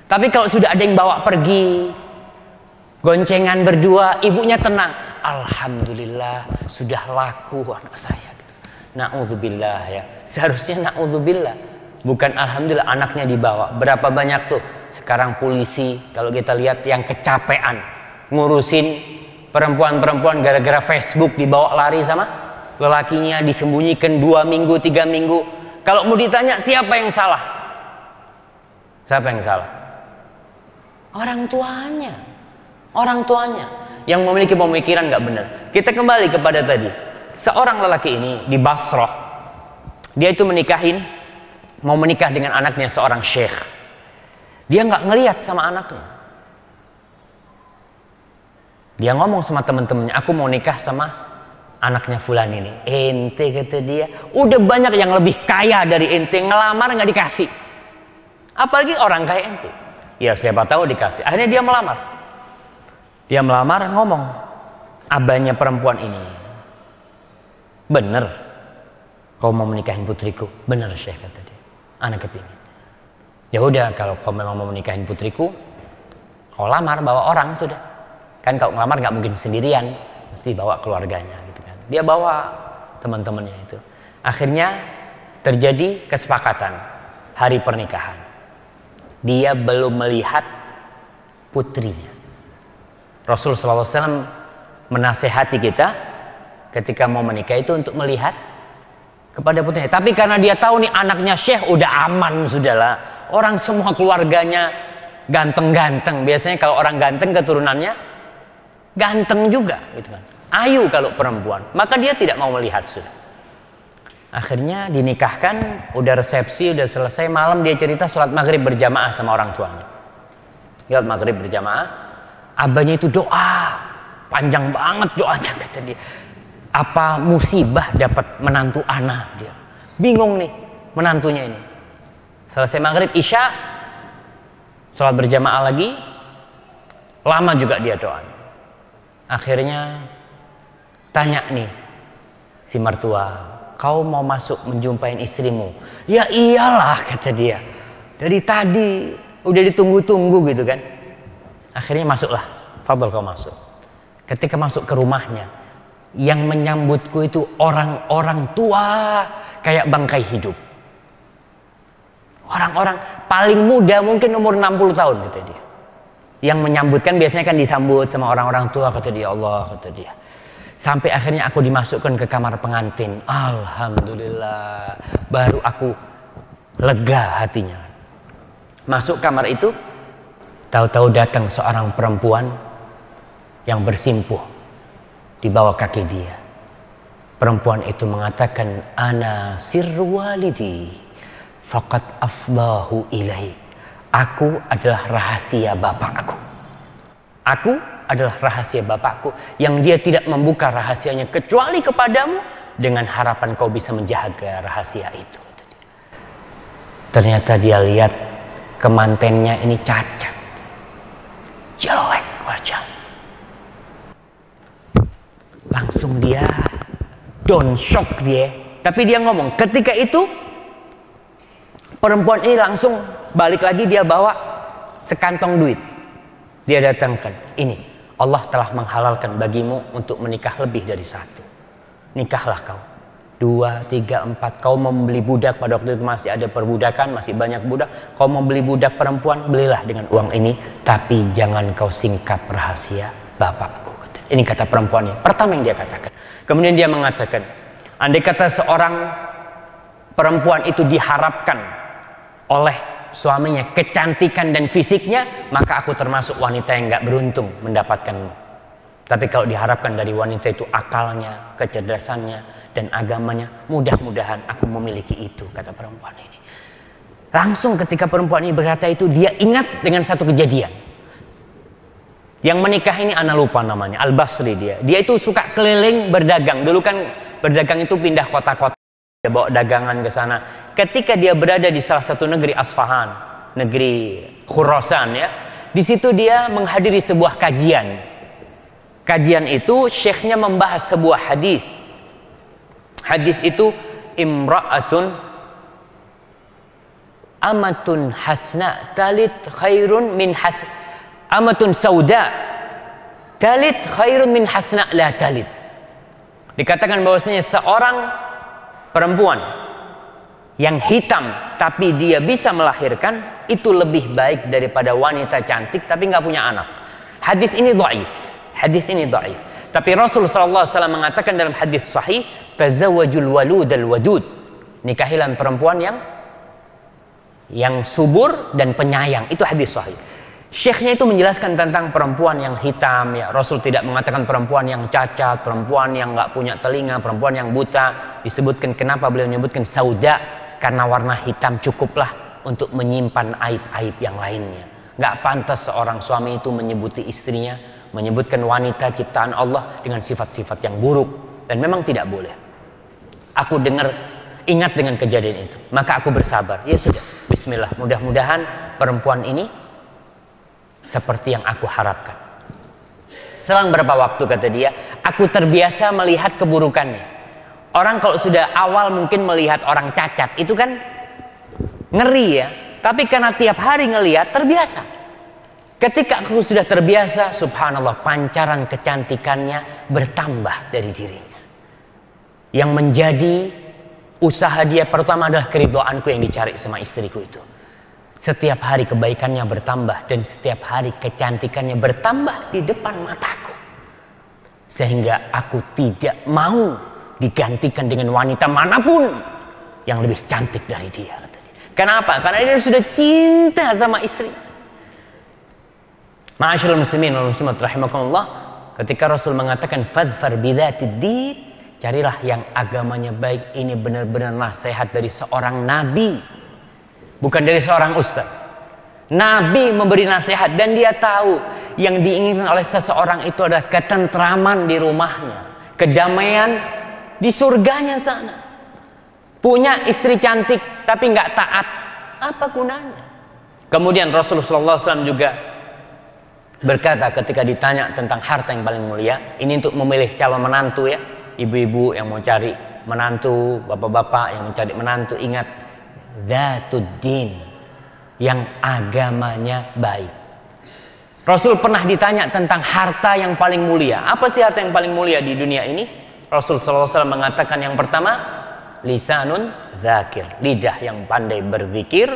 Tapi kalau sudah ada yang bawa pergi, goncengan berdua, ibunya tenang. Alhamdulillah sudah laku anak saya. Na'udzubillah ya. Seharusnya na'udzubillah. Bukan alhamdulillah anaknya dibawa. Berapa banyak tuh sekarang polisi kalau kita lihat yang kecapean ngurusin perempuan-perempuan gara-gara Facebook, dibawa lari sama lelakinya, disembunyikan 2 minggu 3 minggu. Kalau mau ditanya siapa yang salah? Siapa yang salah? Orang tuanya. Orang tuanya yang memiliki pemikiran nggak benar. Kita kembali kepada tadi. Seorang lelaki ini di Basrah, dia itu mau menikah dengan anaknya seorang syekh. Dia nggak ngelihat sama anaknya. Dia ngomong sama temen-temennya, aku mau nikah sama anaknya fulan ini. Ente, kata dia, udah banyak yang lebih kaya dari ente, ngelamar nggak dikasih. Apalagi orang kaya ente. Ya siapa tahu dikasih. Akhirnya dia melamar. Dia melamar, ngomong, abahnya perempuan ini, bener kau mau menikahin putriku? Bener syekh, kata dia. Anak kepingin. Ya udah, kalau kau memang mau menikahin putriku, kau lamar, bawa orang sudah. Kan kalau ngelamar nggak mungkin sendirian, mesti bawa keluarganya gitu kan. Dia bawa teman-temannya itu. Akhirnya terjadi kesepakatan hari pernikahan. Dia belum melihat putrinya. Rasulullah SAW menasehati kita ketika mau menikah itu untuk melihat kepada putrinya. Tapi karena dia tahu nih anaknya Syekh udah aman sudahlah. Orang semua keluarganya ganteng-ganteng. Biasanya kalau orang ganteng keturunannya ganteng juga gitu kan. Ayu kalau perempuan. Maka dia tidak mau melihat sudah. Akhirnya dinikahkan, udah resepsi, udah selesai. Malam dia cerita sholat maghrib berjamaah sama orang tuanya. Sholat maghrib berjamaah. Abahnya itu doa. Panjang banget doanya kata dia. Apa musibah dapat menantu anak dia. Bingung nih menantunya ini. Selesai maghrib isya. Sholat berjamaah lagi. Lama juga dia doanya. Akhirnya tanya nih si mertua, kau mau masuk menjumpain istrimu? Ya iyalah kata dia. Dari tadi udah ditunggu-tunggu gitu kan. Akhirnya masuklah. Fadol kau masuk. Ketika masuk ke rumahnya, yang menyambutku itu orang-orang tua kayak bangkai hidup. Orang-orang paling muda mungkin umur 60 tahun kata dia. Yang menyambutkan biasanya kan disambut sama orang-orang tua kata dia. Allah kata dia. Sampai akhirnya aku dimasukkan ke kamar pengantin. Alhamdulillah. Baru aku lega hatinya. Masuk kamar itu. Tahu-tahu datang seorang perempuan yang bersimpuh di bawah kaki dia. Perempuan itu mengatakan, Ana sirru walidi faqad afdahu ilaik. Aku adalah rahasia bapakku. Aku adalah rahasia bapakku yang dia tidak membuka rahasianya kecuali kepadamu dengan harapan kau bisa menjaga rahasia itu. Ternyata dia lihat kemantennya ini cacat, jelek wajah. Langsung dia down shock dia. Tapi dia ngomong ketika itu perempuan ini langsung balik lagi, dia bawa sekantong duit. Dia datangkan, ini Allah telah menghalalkan bagimu untuk menikah lebih dari satu. Nikahlah kau. 2, 3, 4. Kau mau membeli budak, pada waktu itu masih ada perbudakan, masih banyak budak. Kau mau beli budak perempuan, belilah dengan uang ini. Tapi jangan kau singkap rahasia bapakku. Ini kata perempuannya. Pertama yang dia katakan. Kemudian dia mengatakan, andai kata seorang perempuan itu diharapkan oleh suaminya kecantikan dan fisiknya, maka aku termasuk wanita yang gak beruntung mendapatkanmu. Tapi kalau diharapkan dari wanita itu akalnya, kecerdasannya, dan agamanya, mudah-mudahan aku memiliki itu, kata perempuan ini. Langsung ketika perempuan ini berkata itu, dia ingat dengan satu kejadian. Yang menikah ini anak lupa namanya, Al-Basri dia. Dia itu suka keliling berdagang. Dulu kan berdagang itu pindah kota-kota. Dia bawa dagangan ke sana. Ketika dia berada di salah satu negeri Asfahan, negeri Khurasan ya, di situ dia menghadiri sebuah kajian. Kajian itu syekhnya membahas sebuah hadis. Hadis itu imra'atun amatun hasna talit khairun min amatun sauda talit khairun min hasna la talit. Dikatakan bahwasanya seorang perempuan yang hitam tapi dia bisa melahirkan itu lebih baik daripada wanita cantik tapi nggak punya anak. Hadis ini dhaif. Hadis ini dhaif. Tapi Rasulullah SAW mengatakan dalam hadis sahih, tazawwajul walud al wadud. Nikahilah perempuan yang subur dan penyayang. Itu hadis sahih. Syekhnya itu menjelaskan tentang perempuan yang hitam ya. Rasul tidak mengatakan perempuan yang cacat, perempuan yang nggak punya telinga, perempuan yang buta. Disebutkan kenapa beliau menyebutkan sauda, karena warna hitam cukuplah untuk menyimpan aib-aib yang lainnya. Nggak pantas seorang suami itu menyebuti istrinya, menyebutkan wanita ciptaan Allah dengan sifat-sifat yang buruk, dan memang tidak boleh. Aku ingat dengan kejadian itu, maka aku bersabar. Ya sudah, bismillah, mudah-mudahan perempuan ini seperti yang aku harapkan. Selang berapa waktu kata dia, aku terbiasa melihat keburukannya. Orang kalau sudah awal mungkin melihat orang cacat itu kan ngeri ya, tapi karena tiap hari ngelihat terbiasa. Ketika aku sudah terbiasa, subhanallah, pancaran kecantikannya bertambah dari dirinya. Yang menjadi usaha dia pertama adalah keridhoanku yang dicari sama istriku itu. Setiap hari kebaikannya bertambah dan setiap hari kecantikannya bertambah di depan mataku. Sehingga aku tidak mau digantikan dengan wanita manapun yang lebih cantik dari dia. Kenapa? Karena dia sudah cinta sama istri. Ma'asyiral muslimin wal muslimat rahimakumullah, ketika Rasul mengatakan fadfar bidzatid din, carilah yang agamanya baik, ini benar-benar nasihat dari seorang nabi, bukan dari seorang ustaz. Nabi memberi nasihat dan dia tahu yang diinginkan oleh seseorang itu adalah ketentraman di rumahnya, kedamaian di surganya sana. Punya istri cantik tapi nggak taat, apa gunanya? Kemudian Rasulullah SAW juga berkata ketika ditanya tentang harta yang paling mulia, ini untuk memilih calon menantu ya, ibu-ibu yang mau cari menantu, bapak-bapak yang mencari menantu, ingat dzatuddin, yang agamanya baik. Rasul pernah ditanya tentang harta yang paling mulia. Apa sih harta yang paling mulia di dunia ini? Rasul SAW mengatakan yang pertama, lisanun dzakir, lidah yang pandai berzikir,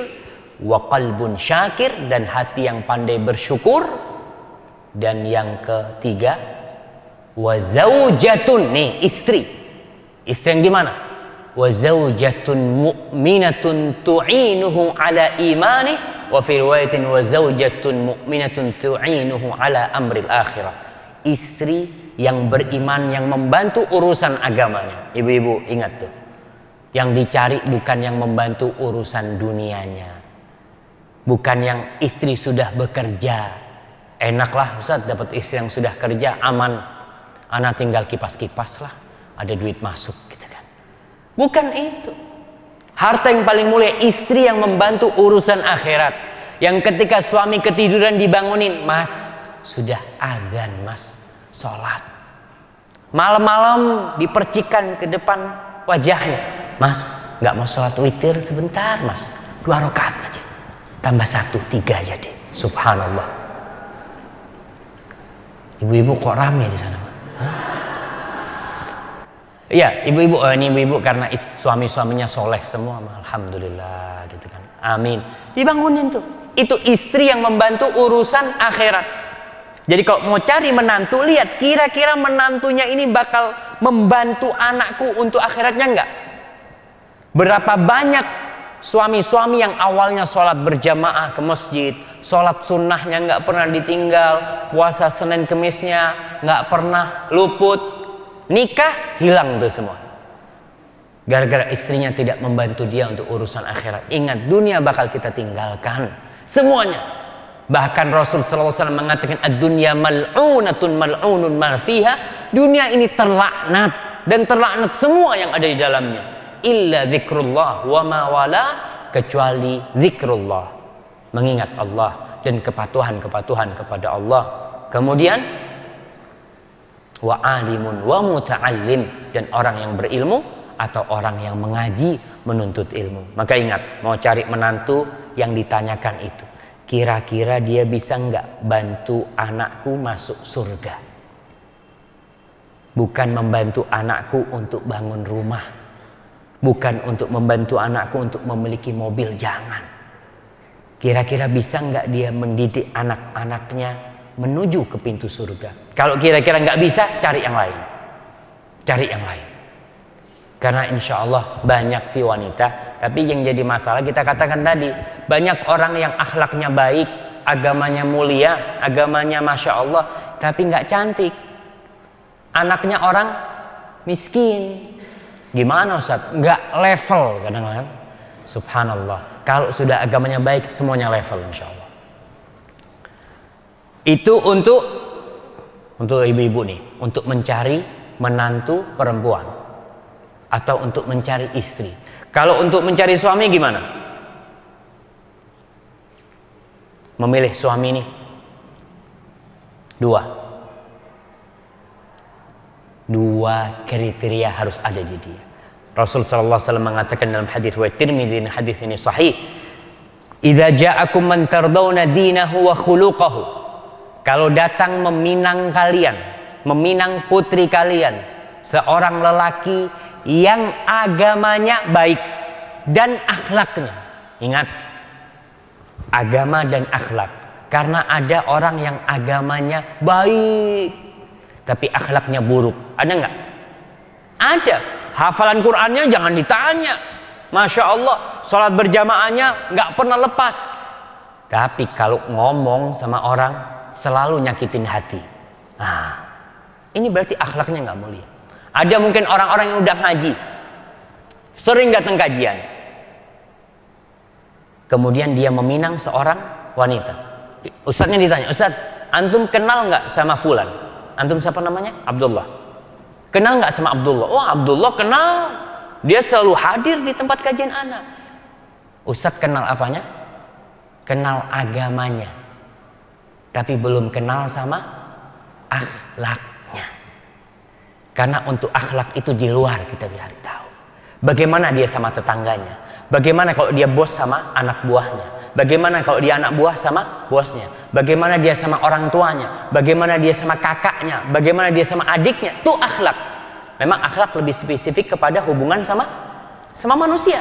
wa qalbun syakir, dan hati yang pandai bersyukur, dan yang ketiga wa zaujatun, nih istri yang gimana? Wa zaujatun mu'minatun tu'inuhu ala imanih, wa fi riwayatin wa zaujatun mu'minatun tu'inuhu ala amril akhirah. Istri yang beriman yang membantu urusan agamanya. Ibu-ibu ingat tuh, yang dicari bukan yang membantu urusan dunianya, bukan yang istri sudah bekerja. Enaklah Ustaz dapat istri yang sudah kerja, aman, anak tinggal kipas-kipas lah, ada duit masuk gitu kan. Bukan itu. Harta yang paling mulia istri yang membantu urusan akhirat, yang ketika suami ketiduran dibangunin, mas sudah azan mas, sholat. Malam-malam dipercikan ke depan wajahnya, mas nggak mau sholat witir sebentar mas, 2 rakaat aja, tambah 1, 3 jadi. Subhanallah. Ibu-ibu kok rame di sana? Iya, ibu-ibu, ini ibu-ibu karena suami-suaminya soleh semua, alhamdulillah gitu kan. Amin. Dibangunin tuh. Itu istri yang membantu urusan akhirat. Jadi kalau mau cari menantu, lihat kira-kira menantunya ini bakal membantu anakku untuk akhiratnya enggak? Berapa banyak suami-suami yang awalnya sholat berjamaah ke masjid, sholat sunnahnya nggak pernah ditinggal, puasa Senin Kemisnya nggak pernah luput, nikah hilang tuh semua gara-gara istrinya tidak membantu dia untuk urusan akhirat. Ingat, dunia bakal kita tinggalkan semuanya. Bahkan Rasul SAW mengatakan ad-dunya mal'unatun mal'unun ma fiha, dunia ini terlaknat dan terlaknat semua yang ada di dalamnya, illa zikrullah wa ma wala, kecuali zikrullah, mengingat Allah dan kepatuhan kepada Allah. Kemudian wa alimun wa muta'allim, dan orang yang berilmu atau orang yang mengaji menuntut ilmu. Maka ingat, mau cari menantu yang ditanyakan itu, kira-kira dia bisa nggak bantu anakku masuk surga, bukan membantu anakku untuk bangun rumah, bukan untuk membantu anakku untuk memiliki mobil, jangan. Kira-kira bisa nggak dia mendidik anak-anaknya menuju ke pintu surga. Kalau kira-kira nggak bisa, cari yang lain. Cari yang lain. Karena insya Allah banyak sih wanita, tapi yang jadi masalah kita katakan tadi, banyak orang yang akhlaknya baik, agamanya mulia, agamanya Masya Allah, tapi nggak cantik. Anaknya orang miskin. Gimana Ustaz? Nggak level kadang-kadang. Subhanallah. Kalau sudah agamanya baik, semuanya level insya Allah. Itu untuk ibu-ibu nih, untuk mencari menantu perempuan atau untuk mencari istri. Kalau untuk mencari suami gimana? Memilih suami nih dua kriteria harus ada di dia. Rasul sallallahu alaihi wasallam mengatakan dalam hadis riwayat Tirmidzi, hadis ini sahih, "Idza ja'akum man tardawna dinahu wa khuluquhu." Kalau datang meminang kalian, meminang putri kalian, seorang lelaki yang agamanya baik dan akhlaknya. Ingat, agama dan akhlak. Karena ada orang yang agamanya baik tapi akhlaknya buruk. Ada nggak? Ada. Hafalan Qur'annya jangan ditanya, Masya Allah, sholat berjamaahnya nggak pernah lepas. Tapi kalau ngomong sama orang selalu nyakitin hati. Nah, ini berarti akhlaknya nggak mulia. Ada mungkin orang-orang yang udah ngaji, sering datang kajian, kemudian dia meminang seorang wanita. Ustadznya ditanya, Ustadz, antum kenal nggak sama fulan? Antum siapa namanya? Abdullah. Kenal nggak sama Abdullah? Oh, Abdullah kenal. Dia selalu hadir di tempat kajian anak. Ustadz kenal apanya? Kenal agamanya, tapi belum kenal sama akhlaknya. Karena untuk akhlak itu di luar kita biar tahu. Bagaimana dia sama tetangganya? Bagaimana kalau dia bos sama anak buahnya? Bagaimana kalau dia anak buah sama bosnya? Bagaimana dia sama orang tuanya? Bagaimana dia sama kakaknya? Bagaimana dia sama adiknya? Itu akhlak. Memang akhlak lebih spesifik kepada hubungan sama manusia.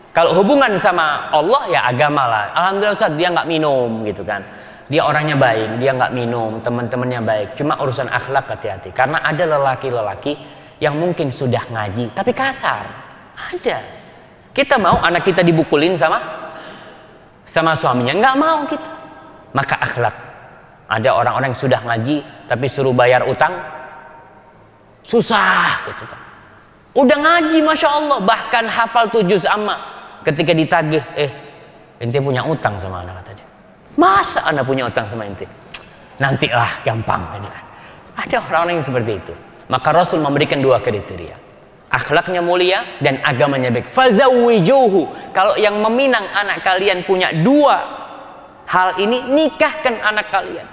Kalau hubungan sama Allah ya agama lah. Alhamdulillah Ustaz, dia nggak minum gitu kan. Dia orangnya baik, dia nggak minum, teman-temannya baik. Cuma urusan akhlak hati-hati. Karena ada lelaki-lelaki yang mungkin sudah ngaji tapi kasar. Ada. Kita mau anak kita dibukulin sama suaminya? Nggak mau kita. Maka akhlak. Ada orang-orang yang sudah ngaji tapi suruh bayar utang susah gitu kan. Udah ngaji Masya Allah, bahkan hafal 7 juz amma, ketika ditagih, ente punya utang sama anak, kata dia. Masa anak punya utang sama ente? Nantilah, gampang gitu kan. Ada orang-orang yang seperti itu. Maka Rasul memberikan 2 kriteria. Akhlaknya mulia dan agamanya baik. Fazawwijuhu. Kalau yang meminang anak kalian punya 2 hal ini, nikahkan anak kalian.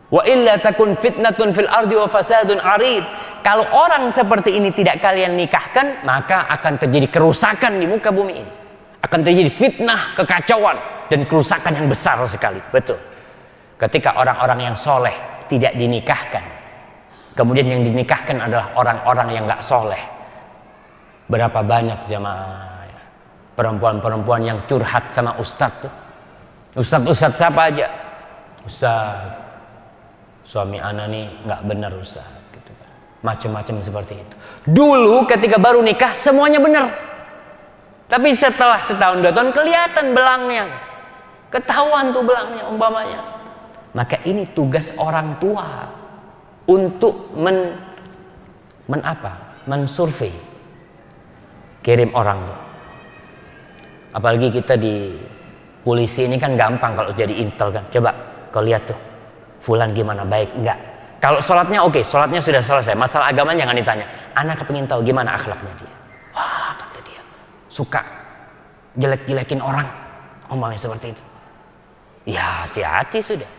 Wa illa takun fitnatun fil ardi wa fasadun arid. Kalau orang seperti ini tidak kalian nikahkan, maka akan terjadi kerusakan di muka bumi ini. Akan terjadi fitnah, kekacauan, dan kerusakan yang besar sekali. Betul. Ketika orang-orang yang soleh tidak dinikahkan, kemudian yang dinikahkan adalah orang-orang yang gak soleh. Berapa banyak jamaah perempuan-perempuan yang curhat sama ustadz tuh. Ustadz siapa aja? Ustadz, suami ana nih gak benar ustadz. Macam-macam seperti itu. Dulu ketika baru nikah semuanya benar, tapi setelah setahun 2 tahun kelihatan belangnya, ketahuan tuh belangnya umpamanya. Maka ini tugas orang tua untuk mensurvei, kirim orang tuh. Apalagi kita di polisi ini kan gampang kalau jadi intel kan. Coba kau lihat tuh, fulan gimana, baik enggak? Kalau sholatnya oke, sholatnya sudah selesai. Masalah agama jangan ditanya. Anak kepingin tahu gimana akhlaknya dia. Wah, kata dia, suka jelek-jelekin orang. Omongnya seperti itu. Ya hati-hati sudah.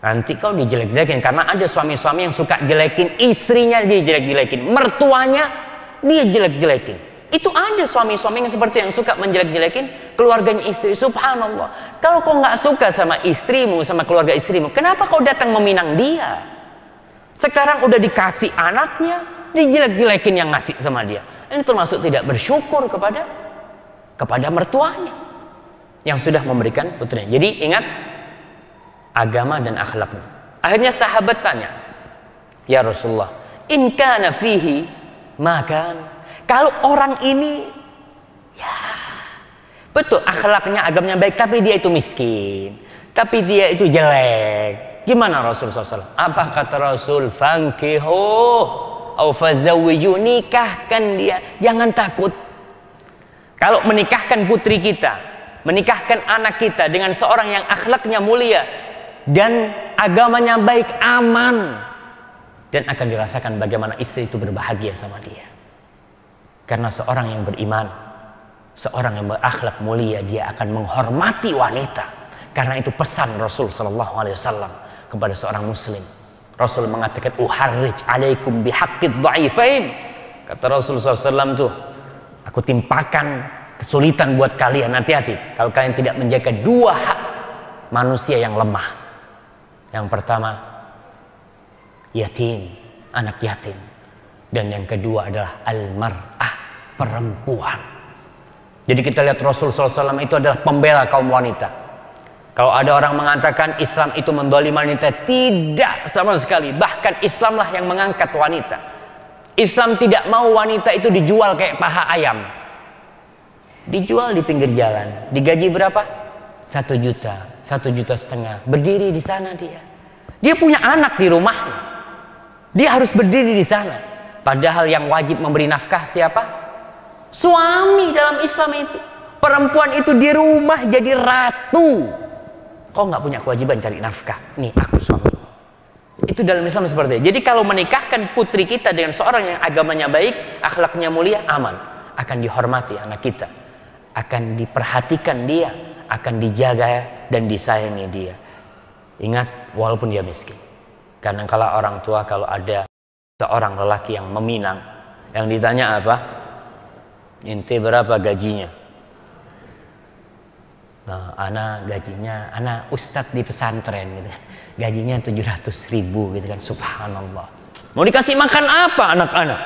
Nanti kau dijelek-jelekin. Karena ada suami-suami yang suka jelekin istrinya, dia jelek-jelekin. Mertuanya dia jelek-jelekin. Itu ada suami-suami yang seperti yang suka menjelek-jelekin keluarganya istri. Subhanallah. Kalau kau nggak suka sama istrimu, sama keluarga istrimu, kenapa kau datang meminang dia? Sekarang udah dikasih anaknya, dijelek-jelekin yang ngasih sama dia. Ini termasuk tidak bersyukur kepada mertuanya yang sudah memberikan putrinya. Jadi ingat agama dan akhlaknya. Akhirnya sahabat tanya, ya Rasulullah, in kana fihi makan. Kalau orang ini ya betul akhlaknya, agamanya baik, tapi dia itu miskin, tapi dia itu jelek. Gimana Rasulullah SAW? Apa kata Rasul? Fankihu au fazawwiju, nikahkan dia, jangan takut. Kalau menikahkan putri kita, menikahkan anak kita dengan seorang yang akhlaknya mulia dan agamanya baik, aman, dan akan dirasakan bagaimana istri itu berbahagia sama dia. Karena seorang yang beriman, seorang yang berakhlak mulia, dia akan menghormati wanita. Karena itu pesan Rasul SAW kepada seorang muslim. Rasul mengatakan, uharrij alaikum bihaqqid dha'ifain. Kata Rasul SAW tuh, aku timpakan kesulitan buat kalian. Hati-hati kalau kalian tidak menjaga 2 hak manusia yang lemah. Yang pertama, yatim, anak yatim. Dan yang kedua adalah al-mar'ah, perempuan. Jadi kita lihat Rasulullah SAW itu adalah pembela kaum wanita. Kalau ada orang mengatakan Islam itu mendolimi wanita, tidak sama sekali. Bahkan Islamlah yang mengangkat wanita. Islam tidak mau wanita itu dijual kayak paha ayam. Dijual di pinggir jalan. Digaji berapa? 1 juta, 1,5 juta. Berdiri di sana dia. Dia punya anak di rumahnya. Dia harus berdiri di sana. Padahal yang wajib memberi nafkah siapa? Suami dalam Islam itu. Perempuan itu di rumah jadi ratu. Kau nggak punya kewajiban cari nafkah. Nih aku suami. Itu dalam Islam seperti itu. Jadi kalau menikahkan putri kita dengan seorang yang agamanya baik, akhlaknya mulia, aman. Akan dihormati anak kita. Akan diperhatikan dia. Akan dijaga dan disayangi dia. Ingat, walaupun dia miskin. Karena kalau orang tua, kalau ada seorang lelaki yang meminang, yang ditanya apa? Inti berapa gajinya? Nah, anak gajinya, anak ustadz di pesantren gitu. Gajinya 700.000 gitu kan. Subhanallah. Mau dikasih makan apa anak-anak?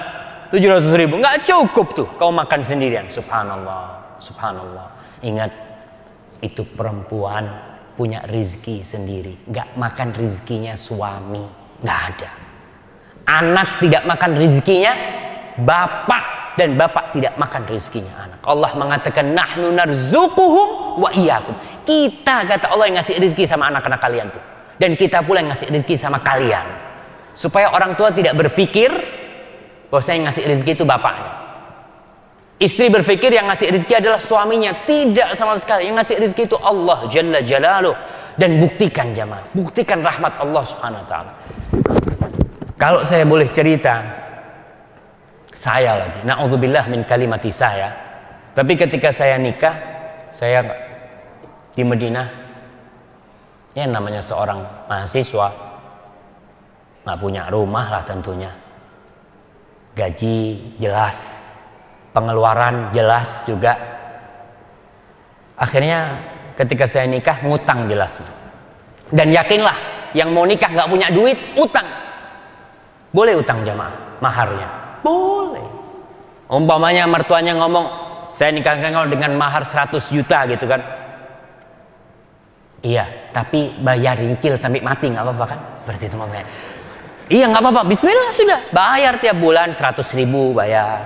700.000. Nggak cukup tuh kau makan sendirian. Subhanallah. Subhanallah. Ingat, itu perempuan punya rizki sendiri. Nggak makan rizkinya suami. Nggak ada. Anak tidak makan rizkinya bapak, dan bapak tidak makan rizkinya anak. Allah mengatakan nahnu narzuquhum wa iyyakum. Kita, kata Allah, yang ngasih rizki sama anak-anak kalian tuh, dan kita pula yang ngasih rizki sama kalian. Supaya orang tua tidak berpikir bahwa saya yang ngasih rizki itu bapaknya. Istri berpikir yang ngasih rizki adalah suaminya. Tidak sama sekali. Yang ngasih rizki itu Allah Jalla Jalaluh. Dan buktikan jamaah, buktikan rahmat Allah Subhanahu wa ta'ala. Kalau saya boleh cerita, saya lagi, na'udzubillah min kalimati saya. Tapi ketika saya nikah, saya di Madinah, ya namanya seorang mahasiswa, nggak punya rumah lah tentunya. Gaji jelas, pengeluaran jelas juga. Akhirnya ketika saya nikah, ngutang jelas. Dan yakinlah, yang mau nikah nggak punya duit, utang. Boleh utang jamaah, maharnya. Boleh. Umpamanya mertuanya ngomong, saya nikahkan kau dengan mahar 100 juta gitu kan. Iya, tapi bayar nyicil sampai mati nggak apa-apa kan? Berarti itu mamanya. Iya nggak apa-apa, bismillah sudah. Bayar tiap bulan 100.000 bayar.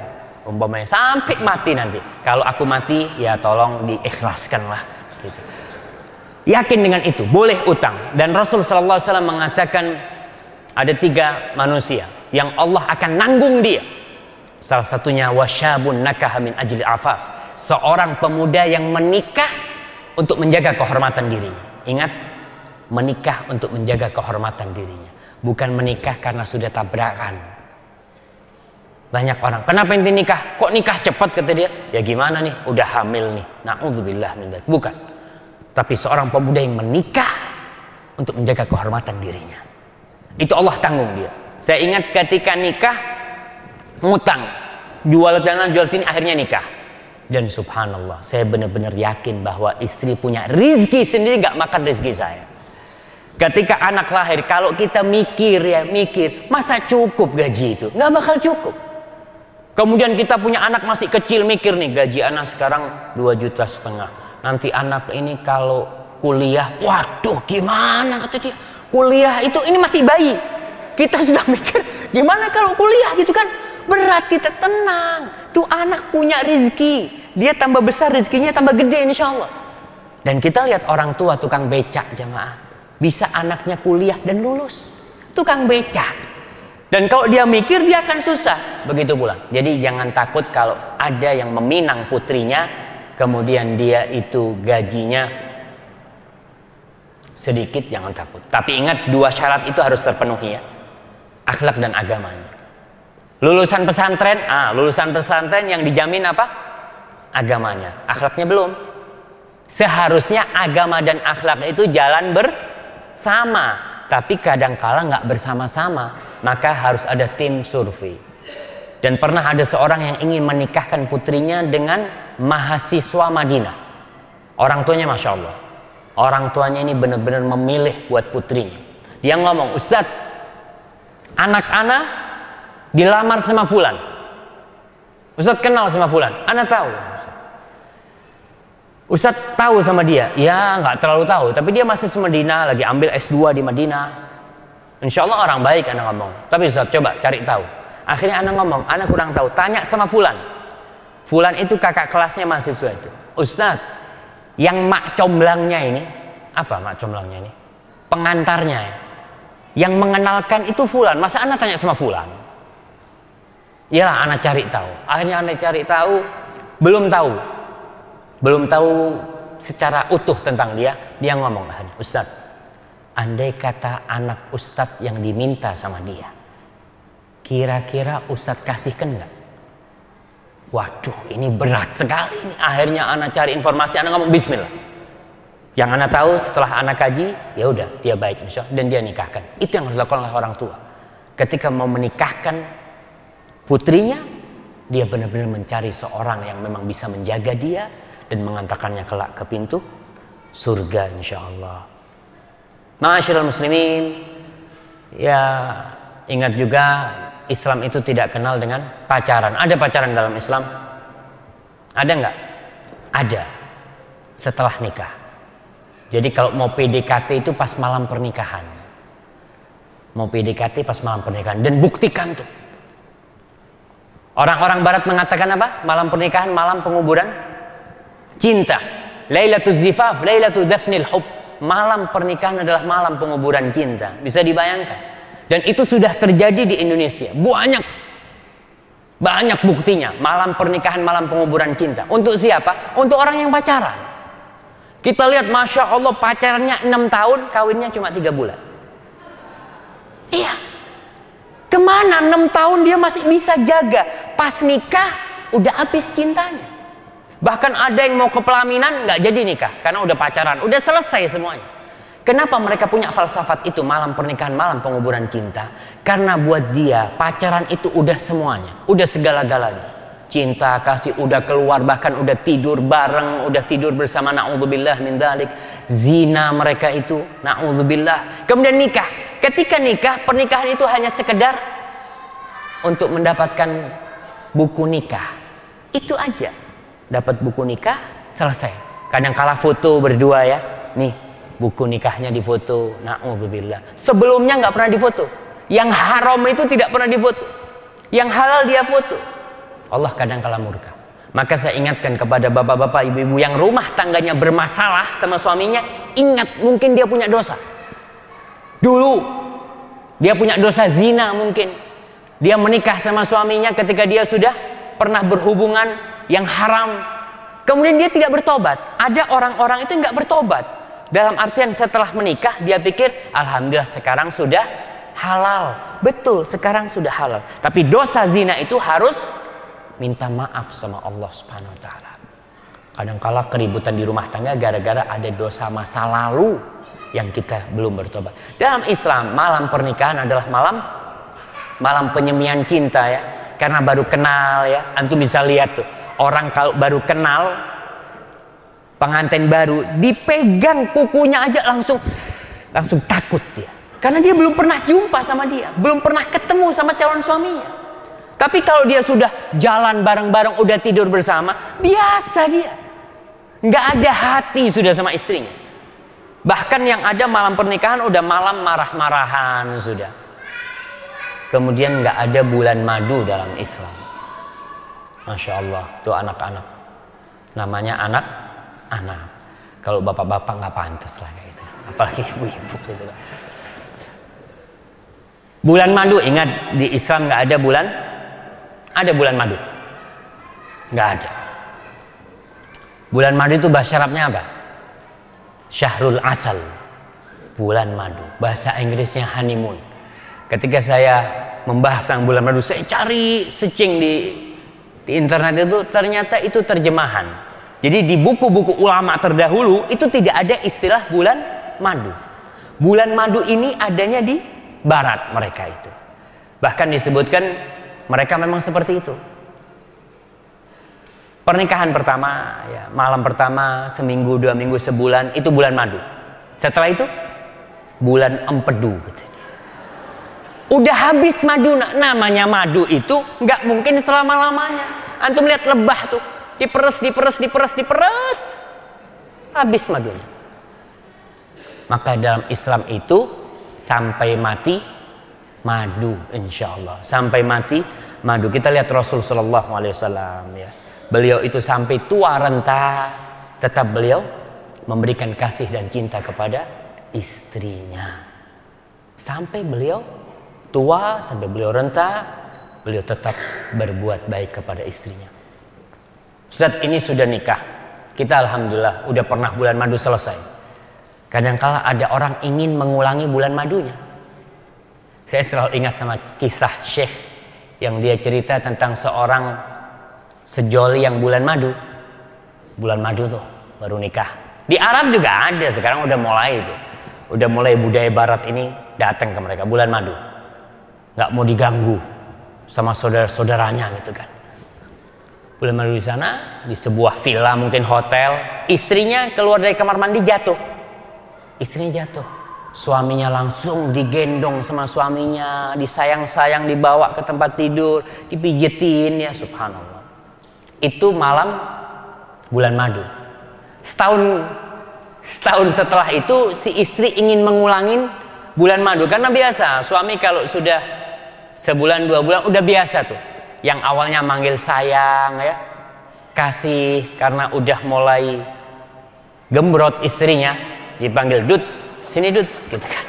Umpamanya sampai mati nanti. Kalau aku mati, ya tolong diikhlaskan lah. Gitu. Yakin dengan itu, boleh utang. Dan Rasul SAW mengatakan, ada 3 manusia yang Allah akan nanggung dia. Salah satunya wasyabun nakaha min ajli afaf. Seorang pemuda yang menikah untuk menjaga kehormatan dirinya. Ingat, menikah untuk menjaga kehormatan dirinya. Bukan menikah karena sudah tabrakan. Banyak orang, kenapa inti nikah? Kok nikah cepat kata dia? Ya gimana nih, udah hamil nih. Na'udzubillah min dzalik. Bukan. Tapi seorang pemuda yang menikah untuk menjaga kehormatan dirinya. Itu Allah tanggung dia. Saya ingat ketika nikah, ngutang, jual sana jual sini, akhirnya nikah. Dan subhanallah, saya benar-benar yakin bahwa istri punya rizki sendiri, gak makan rizki saya. Ketika anak lahir, kalau kita mikir, masa cukup gaji itu? Gak bakal cukup. Kemudian kita punya anak masih kecil, mikir nih, gaji anak sekarang 2,5 juta. Nanti anak ini kalau kuliah, waduh gimana kata dia. Kuliah itu, ini masih bayi. Kita sudah mikir, gimana kalau kuliah gitu kan? Berat. Kita tenang. Tuh anak punya rizki. Dia tambah besar rizkinya, tambah gede insya Allah. Dan kita lihat orang tua tukang becak jamaah. Bisa anaknya kuliah dan lulus. Tukang becak. Dan kalau dia mikir, dia akan susah. Begitu pula. Jadi jangan takut kalau ada yang meminang putrinya, kemudian dia itu gajinya sedikit, jangan takut. Tapi ingat, 2 syarat itu harus terpenuhi ya. Akhlak dan agamanya. Lulusan pesantren, lulusan pesantren yang dijamin apa? Agamanya. Akhlaknya belum. Seharusnya agama dan akhlak itu jalan bersama. Tapi kadang-kala nggak bersama-sama. Maka harus ada tim survei. Dan pernah ada seorang yang ingin menikahkan putrinya dengan mahasiswa Madinah. Orang tuanya Masya Allah. Orang tuanya ini benar-benar memilih buat putrinya. Dia ngomong, Ustadz, anak-anak dilamar sama fulan. Ustadz kenal sama fulan. Anak tahu. Ustadz tahu sama dia? Ya nggak terlalu tahu, tapi dia masih di Madinah, lagi ambil S2 di Madinah. Insya Allah orang baik, anak ngomong. Tapi Ustadz coba cari tahu. Akhirnya anak ngomong, anak kurang tahu. Tanya sama Fulan. Fulan itu kakak kelasnya mahasiswa itu. Ustadz, yang mak comblangnya ini, apa mak comblangnya ini? Pengantarnya ya. Yang mengenalkan itu Fulan. Masa anak tanya sama Fulan? Iyalah anak cari tahu. Akhirnya anak cari tahu, belum tahu secara utuh tentang dia. Dia ngomong, Ustadz, andai kata anak Ustadz yang diminta sama dia, kira-kira Ustadz kasihkan nggak? Waduh, ini berat sekali ini. Akhirnya anak cari informasi, anak ngomong Bismillah. Yang anak tahu setelah anak kaji, ya udah dia baik insya Allah, dan dia nikahkan. Itu yang harus dilakukan oleh orang tua. Ketika mau menikahkan putrinya, dia benar-benar mencari seorang yang memang bisa menjaga dia dan mengantarkannya kelak ke pintu surga insya Allah. Ma'asyiral muslimin, ya ingat juga Islam itu tidak kenal dengan pacaran. Ada pacaran dalam Islam? Ada nggak? Ada. Setelah nikah. Jadi kalau mau PDKT itu pas malam pernikahan. Mau PDKT pas malam pernikahan. Dan buktikan tuh. Orang-orang barat mengatakan apa? Malam pernikahan, malam penguburan cinta. Lailatul zifaf, lailatul dafnil hub. Malam pernikahan adalah malam penguburan cinta. Bisa dibayangkan. Dan itu sudah terjadi di Indonesia. Banyak buktinya. Malam pernikahan, malam penguburan cinta. Untuk siapa? Untuk orang yang pacaran. Kita lihat Masya Allah pacarannya 6 tahun, kawinnya cuma 3 bulan. Iya. Kemana 6 tahun dia masih bisa jaga? Pas nikah udah habis cintanya. Bahkan ada yang mau ke pelaminan nggak jadi nikah karena udah pacaran, udah selesai semuanya. Kenapa mereka punya falsafat itu, malam pernikahan, malam penguburan cinta? Karena buat dia pacaran itu udah semuanya, udah segala-galanya. Cinta, kasih, udah keluar, bahkan udah tidur bareng, udah tidur bersama, na'udzubillah min dzalik. Zina mereka itu, na'udzubillah. Kemudian nikah. Ketika nikah, pernikahan itu hanya sekedar untuk mendapatkan buku nikah. Itu aja. Dapat buku nikah, selesai. Kadang kala foto berdua ya. Nih, buku nikahnya difoto. Na'udzubillah. Sebelumnya nggak pernah difoto. Yang haram itu tidak pernah difoto. Yang halal dia foto. Allah kadang kala murka. Maka saya ingatkan kepada bapak-bapak, ibu-ibu yang rumah tangganya bermasalah sama suaminya. Ingat, mungkin dia punya dosa. Dulu dia punya dosa zina mungkin. Dia menikah sama suaminya ketika dia sudah pernah berhubungan yang haram. Kemudian dia tidak bertobat. Ada orang-orang itu nggak bertobat. Dalam artian setelah menikah dia pikir alhamdulillah sekarang sudah halal. Betul, sekarang sudah halal. Tapi dosa zina itu harus minta maaf sama Allah Subhanahu wa taala. Kadang-kala keributan di rumah tangga gara-gara ada dosa masa lalu yang kita belum bertobat. Dalam Islam, malam pernikahan adalah malam penyemian cinta ya. Karena baru kenal ya. Antum bisa lihat tuh, orang kalau baru kenal, pengantin baru dipegang kukunya aja langsung takut dia. Karena dia belum pernah jumpa sama dia, belum pernah ketemu sama calon suaminya. Tapi kalau dia sudah jalan bareng-bareng, udah tidur bersama, biasa dia. Nggak ada hati sudah sama istrinya. Bahkan yang ada malam pernikahan udah malam marah-marahan sudah. Kemudian nggak ada bulan madu dalam Islam. Masya Allah, tuh anak-anak. Namanya anak-anak. Kalau bapak-bapak nggak pantas lah kayak gitu. Apalagi ibu-ibu gitu. Bulan madu, ingat di Islam nggak ada bulan. Ada bulan madu? Nggak ada. Bulan madu itu bahasa Arabnya apa? Syahrul asal. Bulan madu. Bahasa Inggrisnya honeymoon. Ketika saya membahas tentang bulan madu, saya cari searching di internet itu, ternyata itu terjemahan. Jadi di buku-buku ulama terdahulu itu tidak ada istilah bulan madu. Bulan madu ini adanya di barat mereka itu. Bahkan disebutkan mereka memang seperti itu. Pernikahan pertama, ya, malam pertama, seminggu, 2 minggu, sebulan, itu bulan madu. Setelah itu, bulan empedu. Gitu. Udah habis madu, namanya madu itu nggak mungkin selama-lamanya. Antum lihat lebah tuh, diperes. habis madunya. Maka dalam Islam itu sampai mati madu, insya Allah. Sampai mati madu. Kita lihat Rasul Shallallahu Alaihi Wasallam ya. Beliau itu sampai tua renta tetap beliau memberikan kasih dan cinta kepada istrinya. Sampai beliau tua, sampai beliau renta, beliau tetap berbuat baik kepada istrinya. Ustaz, ini sudah nikah. Kita alhamdulillah udah pernah bulan madu selesai. Kadangkala ada orang ingin mengulangi bulan madunya. Saya selalu ingat sama kisah Syekh yang dia cerita tentang seorang sejoli yang bulan madu. Bulan madu tuh baru nikah. Di Arab juga ada, sekarang udah mulai itu. Udah mulai budaya barat ini datang ke mereka bulan madu. Nggak mau diganggu sama saudara-saudaranya gitu kan. Bulan madu di sana, di sebuah villa mungkin hotel, istrinya keluar dari kamar mandi jatuh. Istrinya jatuh, suaminya langsung digendong sama suaminya, disayang-sayang, dibawa ke tempat tidur, dipijetin, ya subhanallah. Itu malam bulan madu. Setahun setelah itu si istri ingin mengulangin bulan madu, karena biasa suami kalau sudah sebulan 2 bulan udah biasa tuh. Yang awalnya manggil sayang ya, kasih, karena udah mulai gembrot istrinya, dipanggil Dut, sini Dut, gitu kan.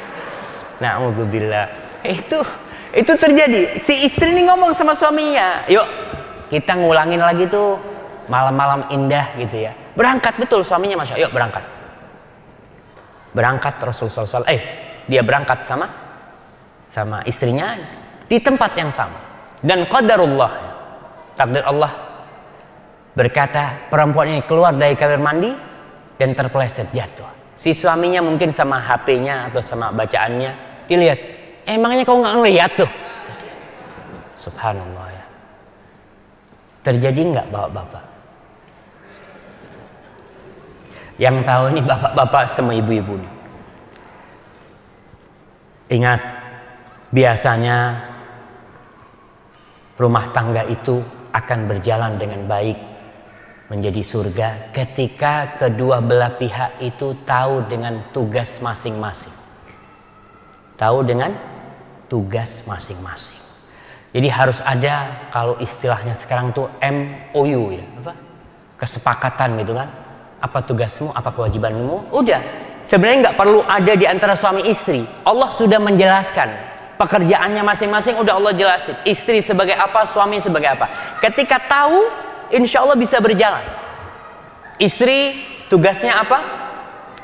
Na'udzubillah. Itu terjadi. Si istri ini ngomong sama suaminya, yuk kita ngulangin lagi tuh malam-malam indah gitu ya. Berangkat, betul suaminya masya Allah, yuk berangkat. Berangkat Rasulullah SAW, dia berangkat sama istrinya di tempat yang sama. Dan qadarullah, takdir Allah berkata perempuan ini keluar dari kamar mandi dan terpeleset jatuh. Si suaminya mungkin sama HP-nya atau sama bacaannya dilihat, emangnya kau nggak ngeliat tuh? Subhanallah ya. Terjadi nggak bapak-bapak? Yang tahu ini bapak-bapak sama ibu-ibu. Ingat, biasanya rumah tangga itu akan berjalan dengan baik menjadi surga ketika kedua belah pihak itu tahu dengan tugas masing-masing. Tahu dengan tugas masing-masing. Jadi harus ada, kalau istilahnya sekarang tuh MOU ya, apa? Kesepakatan gitu kan. Apa tugasmu, apa kewajibanmu? Udah. Sebenarnya nggak perlu ada di antara suami istri. Allah sudah menjelaskan pekerjaannya masing-masing, udah Allah jelasin. Istri sebagai apa, suami sebagai apa. Ketika tahu, insya Allah bisa berjalan. Istri tugasnya apa?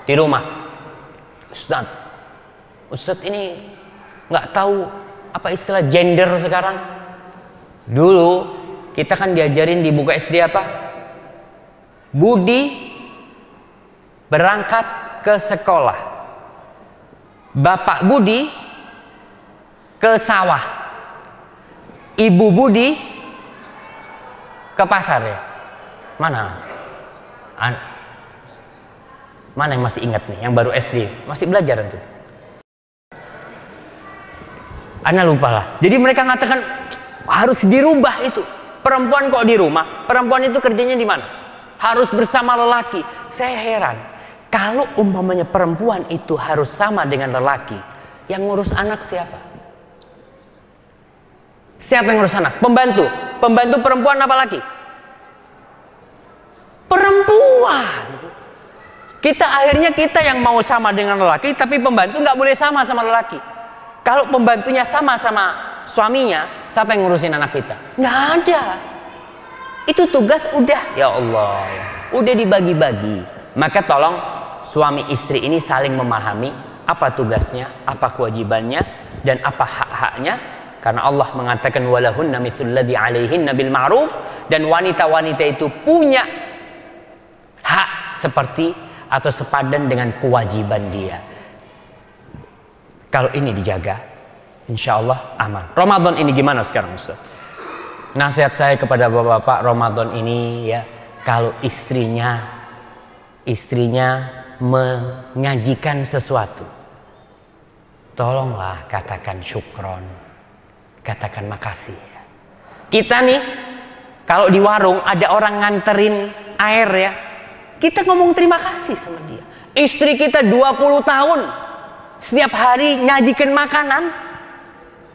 Di rumah. Ustadz ini nggak tahu apa istilah gender sekarang. Dulu kita kan diajarin di buku SD apa? Budi berangkat ke sekolah, Bapak Budi ke sawah, Ibu Budi ke pasar ya. Mana yang masih ingat nih, yang baru SD, masih belajar tuh. Ana lupa lah. Jadi mereka mengatakan harus dirubah itu. Perempuan kok di rumah? Perempuan itu kerjanya di mana? Harus bersama lelaki. Saya heran. Kalau umpamanya perempuan itu harus sama dengan lelaki, yang ngurus anak siapa? Siapa yang ngurus anak? Pembantu. Pembantu perempuan apa laki? Perempuan. Akhirnya kita yang mau sama dengan lelaki, tapi pembantu nggak boleh sama lelaki. Kalau pembantunya sama suaminya, siapa yang ngurusin anak kita? Nggak ada. Itu tugas udah, ya Allah, udah dibagi-bagi. Maka tolong suami istri ini saling memahami apa tugasnya, apa kewajibannya, dan apa hak-haknya. Karena Allah mengatakan walahunna mithlul ladzi 'alaihinna bil ma'ruf, dan wanita-wanita itu punya hak seperti atau sepadan dengan kewajiban dia. Kalau ini dijaga, insya Allah aman. Ramadan ini gimana sekarang Ustaz? Nasihat saya kepada bapak-bapak, Ramadan ini ya, kalau istrinya menyajikan sesuatu, tolonglah katakan syukron, katakan makasih. Kita nih, kalau di warung ada orang nganterin air ya, Kita ngomong terima kasih sama dia. Istri kita 20 tahun setiap hari nyajikan makanan.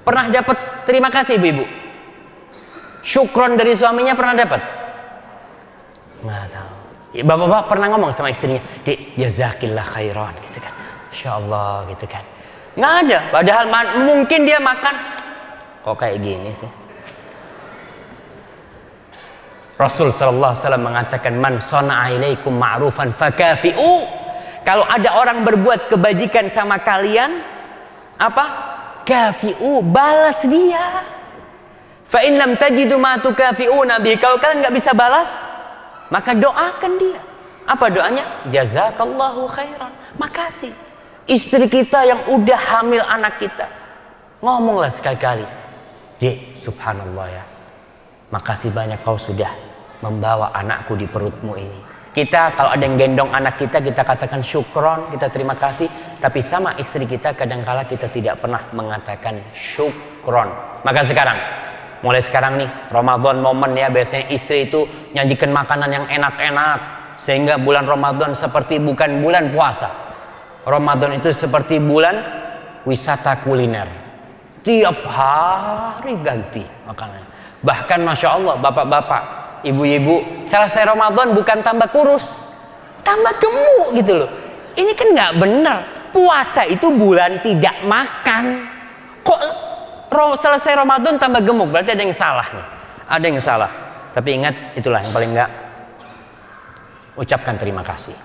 Pernah dapat terima kasih ibu-ibu? Syukron dari suaminya pernah dapat? Nggak tahu. Bapak-bapak pernah ngomong sama istrinya, "Dik, jazakillah khairan," gitu kan. Masya Allah gitu kan. Nggak ada. Padahal mungkin dia makan kok kayak gini sih. Rasul sallallahu alaihi wasallam mengatakan, "Man sana'a ilaikum ma'rufan fakafi'u." Kalau ada orang berbuat kebajikan sama kalian, apa? Kafi'u, balas dia. Fa in lam tajidu ma tukafi'una bi. Kalau kalian nggak bisa balas, maka doakan dia. Apa doanya? Jazakallahu khairan. Makasih. Istri kita yang udah hamil anak kita, ngomonglah sekali-kali, "Dek, subhanallah ya. Makasih banyak kau sudah membawa anakku di perutmu ini." Kita kalau ada yang gendong anak kita, kita katakan syukron, kita terima kasih. Tapi sama istri kita kadangkala kita tidak pernah mengatakan syukron. Maka sekarang, mulai sekarang nih, Ramadan momen ya, biasanya istri itu nyajikan makanan yang enak-enak. Sehingga bulan Ramadan seperti bukan bulan puasa. Ramadan itu seperti bulan wisata kuliner. Tiap hari ganti makanan. Bahkan Masya Allah, bapak-bapak, ibu-ibu, selesai Ramadan bukan tambah kurus, tambah gemuk gitu loh. Ini kan nggak benar. Puasa itu bulan tidak makan. Kok selesai Ramadan tambah gemuk? Berarti ada yang salah nih. Ada yang salah. Tapi ingat, itulah yang paling nggak. Ucapkan terima kasih.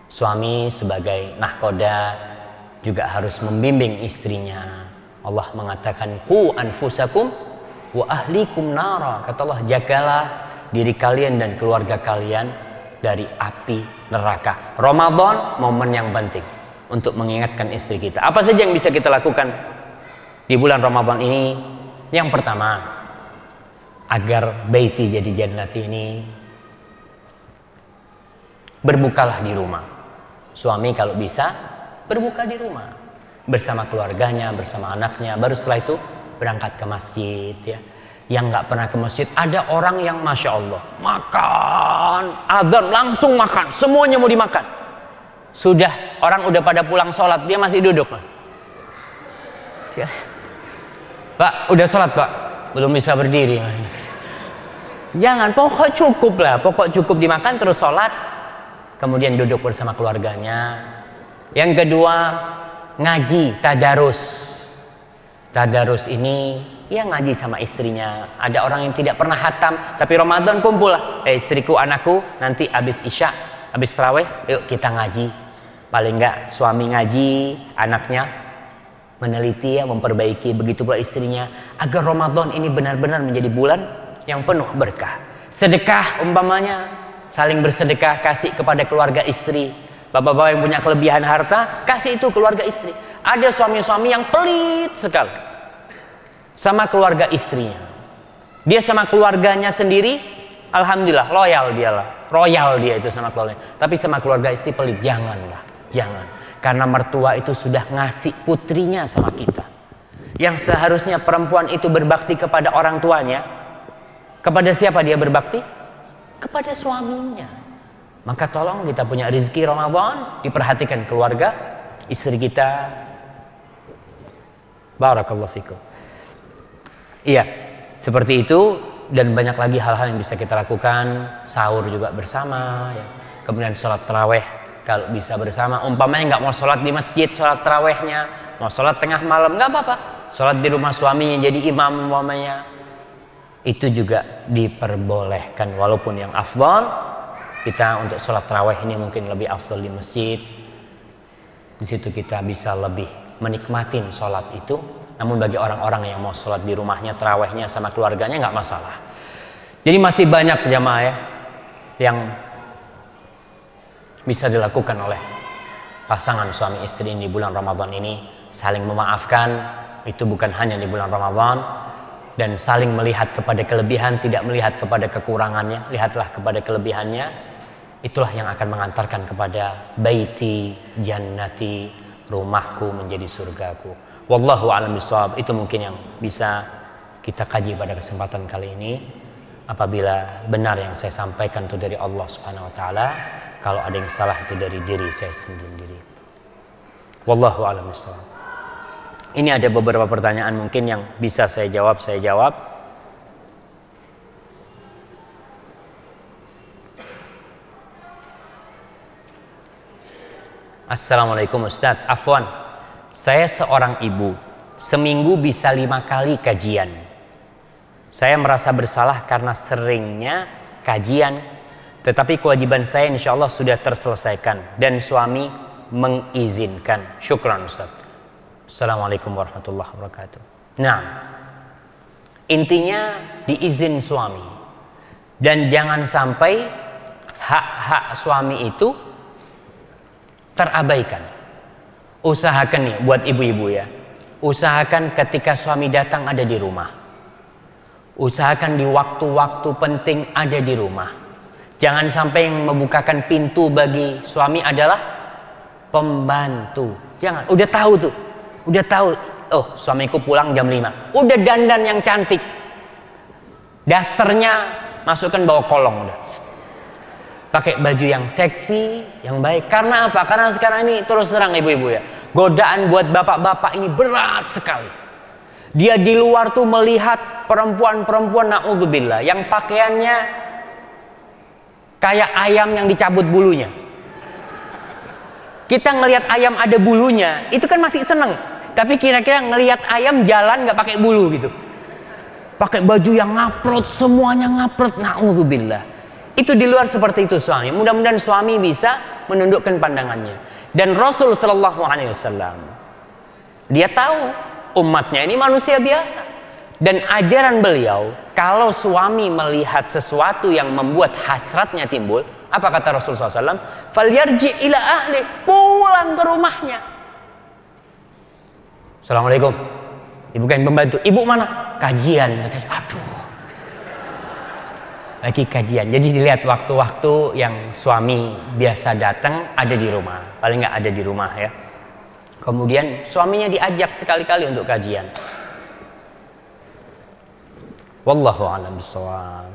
Suami sebagai nahkoda juga harus membimbing istrinya. Allah mengatakan, "Qu anfusakum wa ahlikum nara." Kata Allah, jagalah diri kalian dan keluarga kalian dari api neraka. Ramadan momen yang penting untuk mengingatkan istri kita. Apa saja yang bisa kita lakukan di bulan Ramadan ini? Yang pertama, agar baiti jadi jannati ini, berbukalah di rumah. Suami kalau bisa berbuka di rumah bersama keluarganya, bersama anaknya. Baru setelah itu berangkat ke masjid ya. Yang nggak pernah ke masjid, ada orang yang Masya Allah makan, azan langsung makan, semuanya mau dimakan. Sudah, orang udah pada pulang sholat, dia masih duduk. Pak, udah sholat Pak? Belum bisa berdiri. Jangan, pokok cukup lah, pokok cukup dimakan terus sholat, kemudian duduk bersama keluarganya. Yang kedua, ngaji, tadarus. Tadarus ini ya ngaji sama istrinya. Ada orang yang tidak pernah hatam, tapi Ramadan kumpul lah. Istriku, anakku, nanti habis isya, habis tarawih, yuk kita ngaji. Paling enggak suami ngaji, anaknya meneliti ya, memperbaiki. Begitu pula istrinya. Agar Ramadan ini benar-benar menjadi bulan yang penuh berkah. Sedekah umpamanya, saling bersedekah, kasih kepada keluarga istri. Bapak-bapak yang punya kelebihan harta, kasih itu keluarga istri. Ada suami-suami yang pelit sekali sama keluarga istrinya. Dia sama keluarganya sendiri, alhamdulillah loyal dialah, royal dia itu sama keluarganya. Tapi sama keluarga istri pelit, janganlah, jangan. Karena mertua itu sudah ngasih putrinya sama kita. Yang seharusnya perempuan itu berbakti kepada orang tuanya, kepada siapa dia berbakti? Kepada suaminya. Maka tolong kita punya rezeki Ramadan, diperhatikan keluarga istri kita. Barakallahu fikum. Iya, seperti itu, dan banyak lagi hal-hal yang bisa kita lakukan. Sahur juga bersama ya. Kemudian sholat taraweh kalau bisa bersama. Umpamanya nggak mau sholat di masjid, sholat tarawehnya mau sholat tengah malam, nggak apa-apa. Sholat di rumah suaminya jadi imam umpamanya, itu juga diperbolehkan. Walaupun yang afdal kita untuk sholat taraweh ini mungkin lebih afdal di masjid. Di situ kita bisa lebih menikmatin sholat itu. Namun bagi orang-orang yang mau sholat di rumahnya, tarawehnya sama keluarganya nggak masalah. Jadi masih banyak jamaah ya yang bisa dilakukan oleh pasangan suami istri di bulan Ramadan ini. Saling memaafkan, itu bukan hanya di bulan Ramadan. Dan saling melihat kepada kelebihan, tidak melihat kepada kekurangannya. Lihatlah kepada kelebihannya. Itulah yang akan mengantarkan kepada baiti jannati, rumahku menjadi surgaku. Wallahu a'lam bishawab. Itu mungkin yang bisa kita kaji pada kesempatan kali ini. Apabila benar yang saya sampaikan itu dari Allah Subhanahu wa taala, Kalau ada yang salah itu dari diri saya sendiri. Wallahu a'lam bishawab. Ini ada beberapa pertanyaan mungkin yang bisa saya jawab. Assalamualaikum Ustadz. Afwan, saya seorang ibu. Seminggu bisa 5 kali kajian. Saya merasa bersalah karena seringnya kajian. Tetapi kewajiban saya insya Allah sudah terselesaikan. Dan suami mengizinkan. Syukran Ustaz. Assalamualaikum warahmatullahi wabarakatuh. Nah, intinya diizin suami. Dan jangan sampai hak-hak suami itu terabaikan. Usahakan nih buat ibu-ibu ya. Usahakan ketika suami datang ada di rumah. Usahakan di waktu-waktu penting ada di rumah. Jangan sampai yang membukakan pintu bagi suami adalah pembantu. Jangan. Udah tahu tuh. Udah tahu. Oh, suamiku pulang jam 5. Udah dandan yang cantik. Dasternya masukkan bawa kolong udah. Pakai baju yang seksi, yang baik. Karena apa? Karena sekarang ini terus terang ibu-ibu ya. Godaan buat bapak-bapak ini berat sekali. Dia di luar tuh melihat perempuan-perempuan na'udzubillah yang pakaiannya kayak ayam yang dicabut bulunya. Kita ngelihat ayam ada bulunya, itu kan masih seneng. Tapi kira-kira ngelihat ayam jalan nggak pakai bulu gitu. Pakai baju yang ngaprot, semuanya ngaprot, na'udzubillah. Itu di luar seperti itu suami. Mudah-mudahan suami bisa menundukkan pandangannya. Dan Rasul Shallallahu Alaihi Wasallam dia tahu umatnya ini manusia biasa. Dan ajaran beliau, kalau suami melihat sesuatu yang membuat hasratnya timbul, apa kata Rasul SAW? Falyarji ila ahli, pulang ke rumahnya. Assalamualaikum. Ibu kan pembantu. Ibu mana? Kajian. Aduh. Lagi kajian. Jadi dilihat waktu-waktu yang suami biasa datang ada di rumah. Paling nggak ada di rumah ya. Kemudian suaminya diajak sekali-kali untuk kajian. Wallahu a'lam bishawab.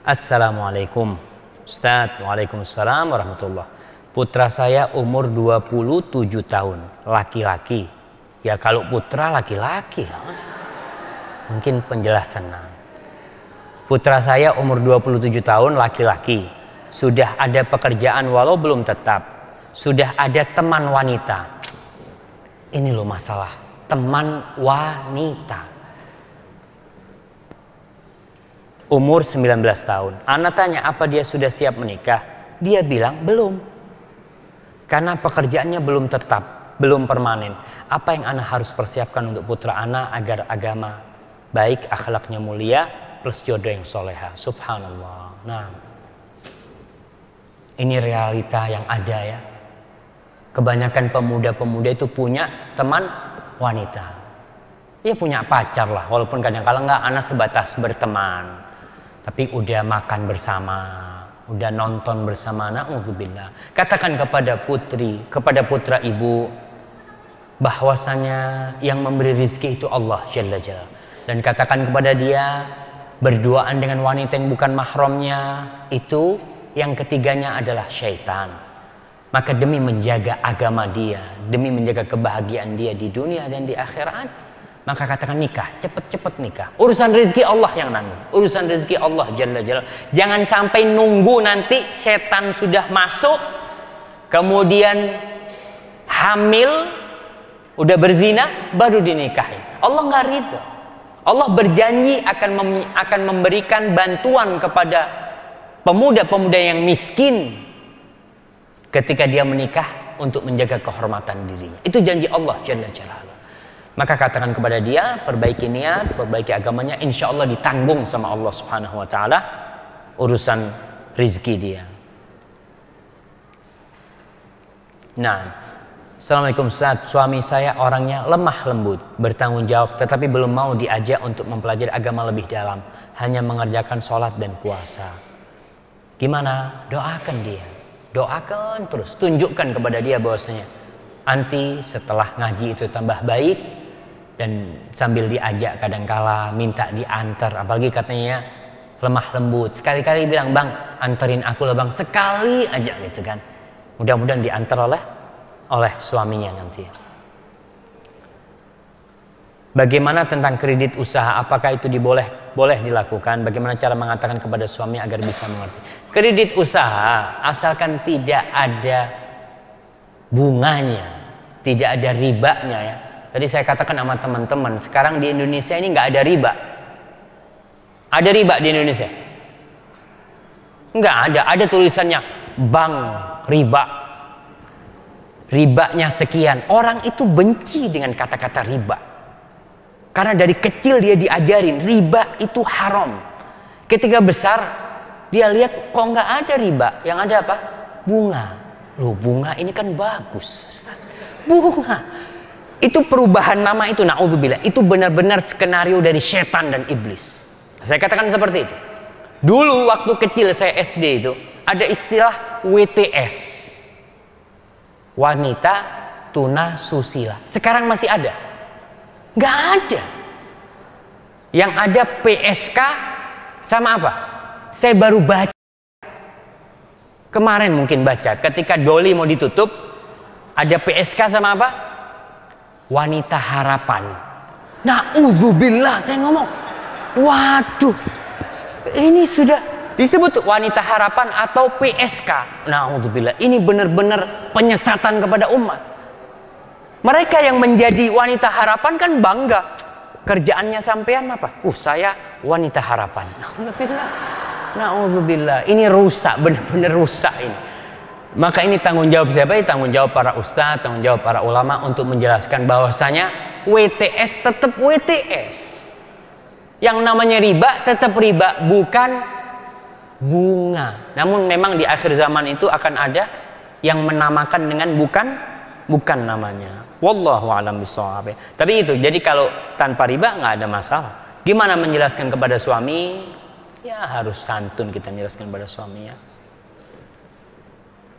Assalamualaikum Ustaz. Waalaikumsalam warahmatullah. Putra saya umur 27 tahun, laki-laki. Ya kalau putra laki-laki mungkin penjelasan. Putra saya umur 27 tahun, laki-laki. Sudah ada pekerjaan walau belum tetap. Sudah ada teman wanita. Ini loh masalah, teman wanita. Umur 19 tahun. Ana tanya apa dia sudah siap menikah? Dia bilang belum. Karena pekerjaannya belum tetap, belum permanen. Apa yang ana harus persiapkan untuk putra ana agar agama baik, akhlaknya mulia, plus jodoh yang soleha? Subhanallah. Nah, ini realita yang ada ya. Kebanyakan pemuda-pemuda itu punya teman wanita. Dia punya pacar lah, walaupun kadang-kadang nggak, anak sebatas berteman. Tapi udah makan bersama, udah nonton bersama, na'udzubillah. Katakan kepada putri, kepada putra ibu, bahwasanya yang memberi rizki itu Allah Jalla Jalla. Dan katakan kepada dia, berduaan dengan wanita yang bukan mahramnya, itu yang ketiganya adalah syaitan. Maka demi menjaga agama dia, demi menjaga kebahagiaan dia di dunia dan di akhirat, maka katakan nikah, cepet-cepet nikah. Urusan rezeki Allah yang nanggung, urusan rezeki Allah Jalla Jalla. Jangan sampai nunggu nanti setan sudah masuk, kemudian hamil, udah berzina, baru dinikahin. Allah nggak ridho. Allah berjanji akan memberikan bantuan kepada pemuda-pemuda yang miskin ketika dia menikah untuk menjaga kehormatan dirinya. Itu janji Allah Jalla Jalaluhu. Maka katakan kepada dia, perbaiki niat, perbaiki agamanya, insya Allah ditanggung sama Allah Subhanahu Wa Taala urusan rizki dia. Nah, Assalamualaikum Ustaz. Suami saya orangnya lemah lembut, bertanggung jawab, tetapi belum mau diajak untuk mempelajari agama lebih dalam, hanya mengerjakan sholat dan puasa. Gimana? Doakan dia. Doakan terus, tunjukkan kepada dia bahwasanya anti setelah ngaji itu tambah baik, dan sambil diajak kadangkala minta diantar, apalagi katanya lemah lembut. Sekali-kali bilang, "Bang, anterin aku lah, Bang." Sekali aja gitu kan. Mudah-mudahan diantar oleh suaminya nanti. Bagaimana tentang kredit usaha? Apakah itu boleh dilakukan? Bagaimana cara mengatakan kepada suami agar bisa mengerti? Kredit usaha asalkan tidak ada bunganya, tidak ada ribanya ya. Tadi saya katakan sama teman-teman, sekarang di Indonesia ini nggak ada riba. Ada riba di Indonesia? Nggak ada. Ada tulisannya bank riba. Ribanya sekian. Orang itu benci dengan kata-kata riba. Karena dari kecil dia diajarin riba itu haram. Ketika besar dia lihat kok nggak ada riba, yang ada apa? Bunga. Loh, bunga ini kan bagus, Ustaz. Bunga. Itu perubahan nama itu, naudzubillah. Itu benar-benar skenario dari setan dan iblis. Saya katakan seperti itu. Dulu waktu kecil saya SD itu ada istilah WTS. Wanita tuna susila. Sekarang masih ada? Nggak ada. Yang ada PSK sama apa? Saya baru baca kemarin, mungkin baca ketika Doli mau ditutup, ada PSK sama apa? Wanita harapan. Na'udzubillah, saya ngomong, waduh, ini sudah disebut wanita harapan atau PSK. Na'udzubillah, ini benar-benar penyesatan kepada umat. Mereka yang menjadi wanita harapan kan bangga. Kerjaannya sampean apa? Saya wanita harapan. Na'udzubillah. Ini rusak, benar-benar rusak ini. Maka ini tanggung jawab siapa? Tanggung jawab para ustadz, tanggung jawab para ulama untuk menjelaskan bahwasanya WTS tetap WTS. Yang namanya riba tetap riba, bukan bunga. Namun memang di akhir zaman itu akan ada yang menamakan dengan bukan namanya. Wallahu a'lam bishawab. Tapi itu, jadi kalau tanpa riba nggak ada masalah. Gimana menjelaskan kepada suami? Ya harus santun kita menjelaskan kepada suami ya.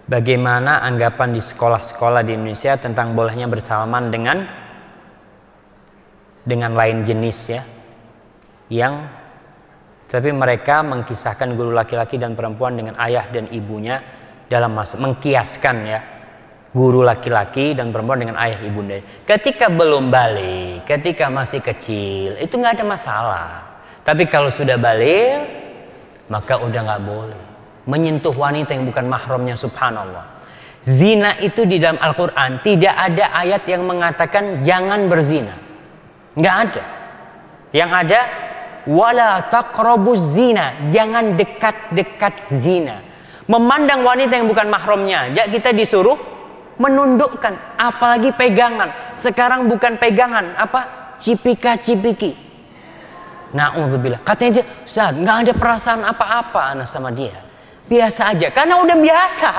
Bagaimana anggapan di sekolah-sekolah di Indonesia tentang bolehnya bersalaman dengan lain jenis ya, yang tapi mereka mengkisahkan guru laki-laki dan perempuan dengan ayah dan ibunya dalam masa mengkiaskan ya, guru laki-laki dan perempuan dengan ayah ibunda. Ketika belum balik, ketika masih kecil, itu nggak ada masalah. Tapi kalau sudah balik, maka udah nggak boleh menyentuh wanita yang bukan mahramnya, subhanallah. Zina itu di dalam Al-Quran tidak ada ayat yang mengatakan jangan berzina. Nggak ada. Yang ada, wala taqrabuz zina, jangan dekat-dekat zina. Memandang wanita yang bukan mahramnya, ya kita disuruh menundukkan, apalagi pegangan. Sekarang bukan pegangan, apa? Cipika-cipiki. Na'udzubillah. Katanya dia, Ustaz, nggak ada perasaan apa-apa anak sama dia. Biasa aja, karena udah biasa.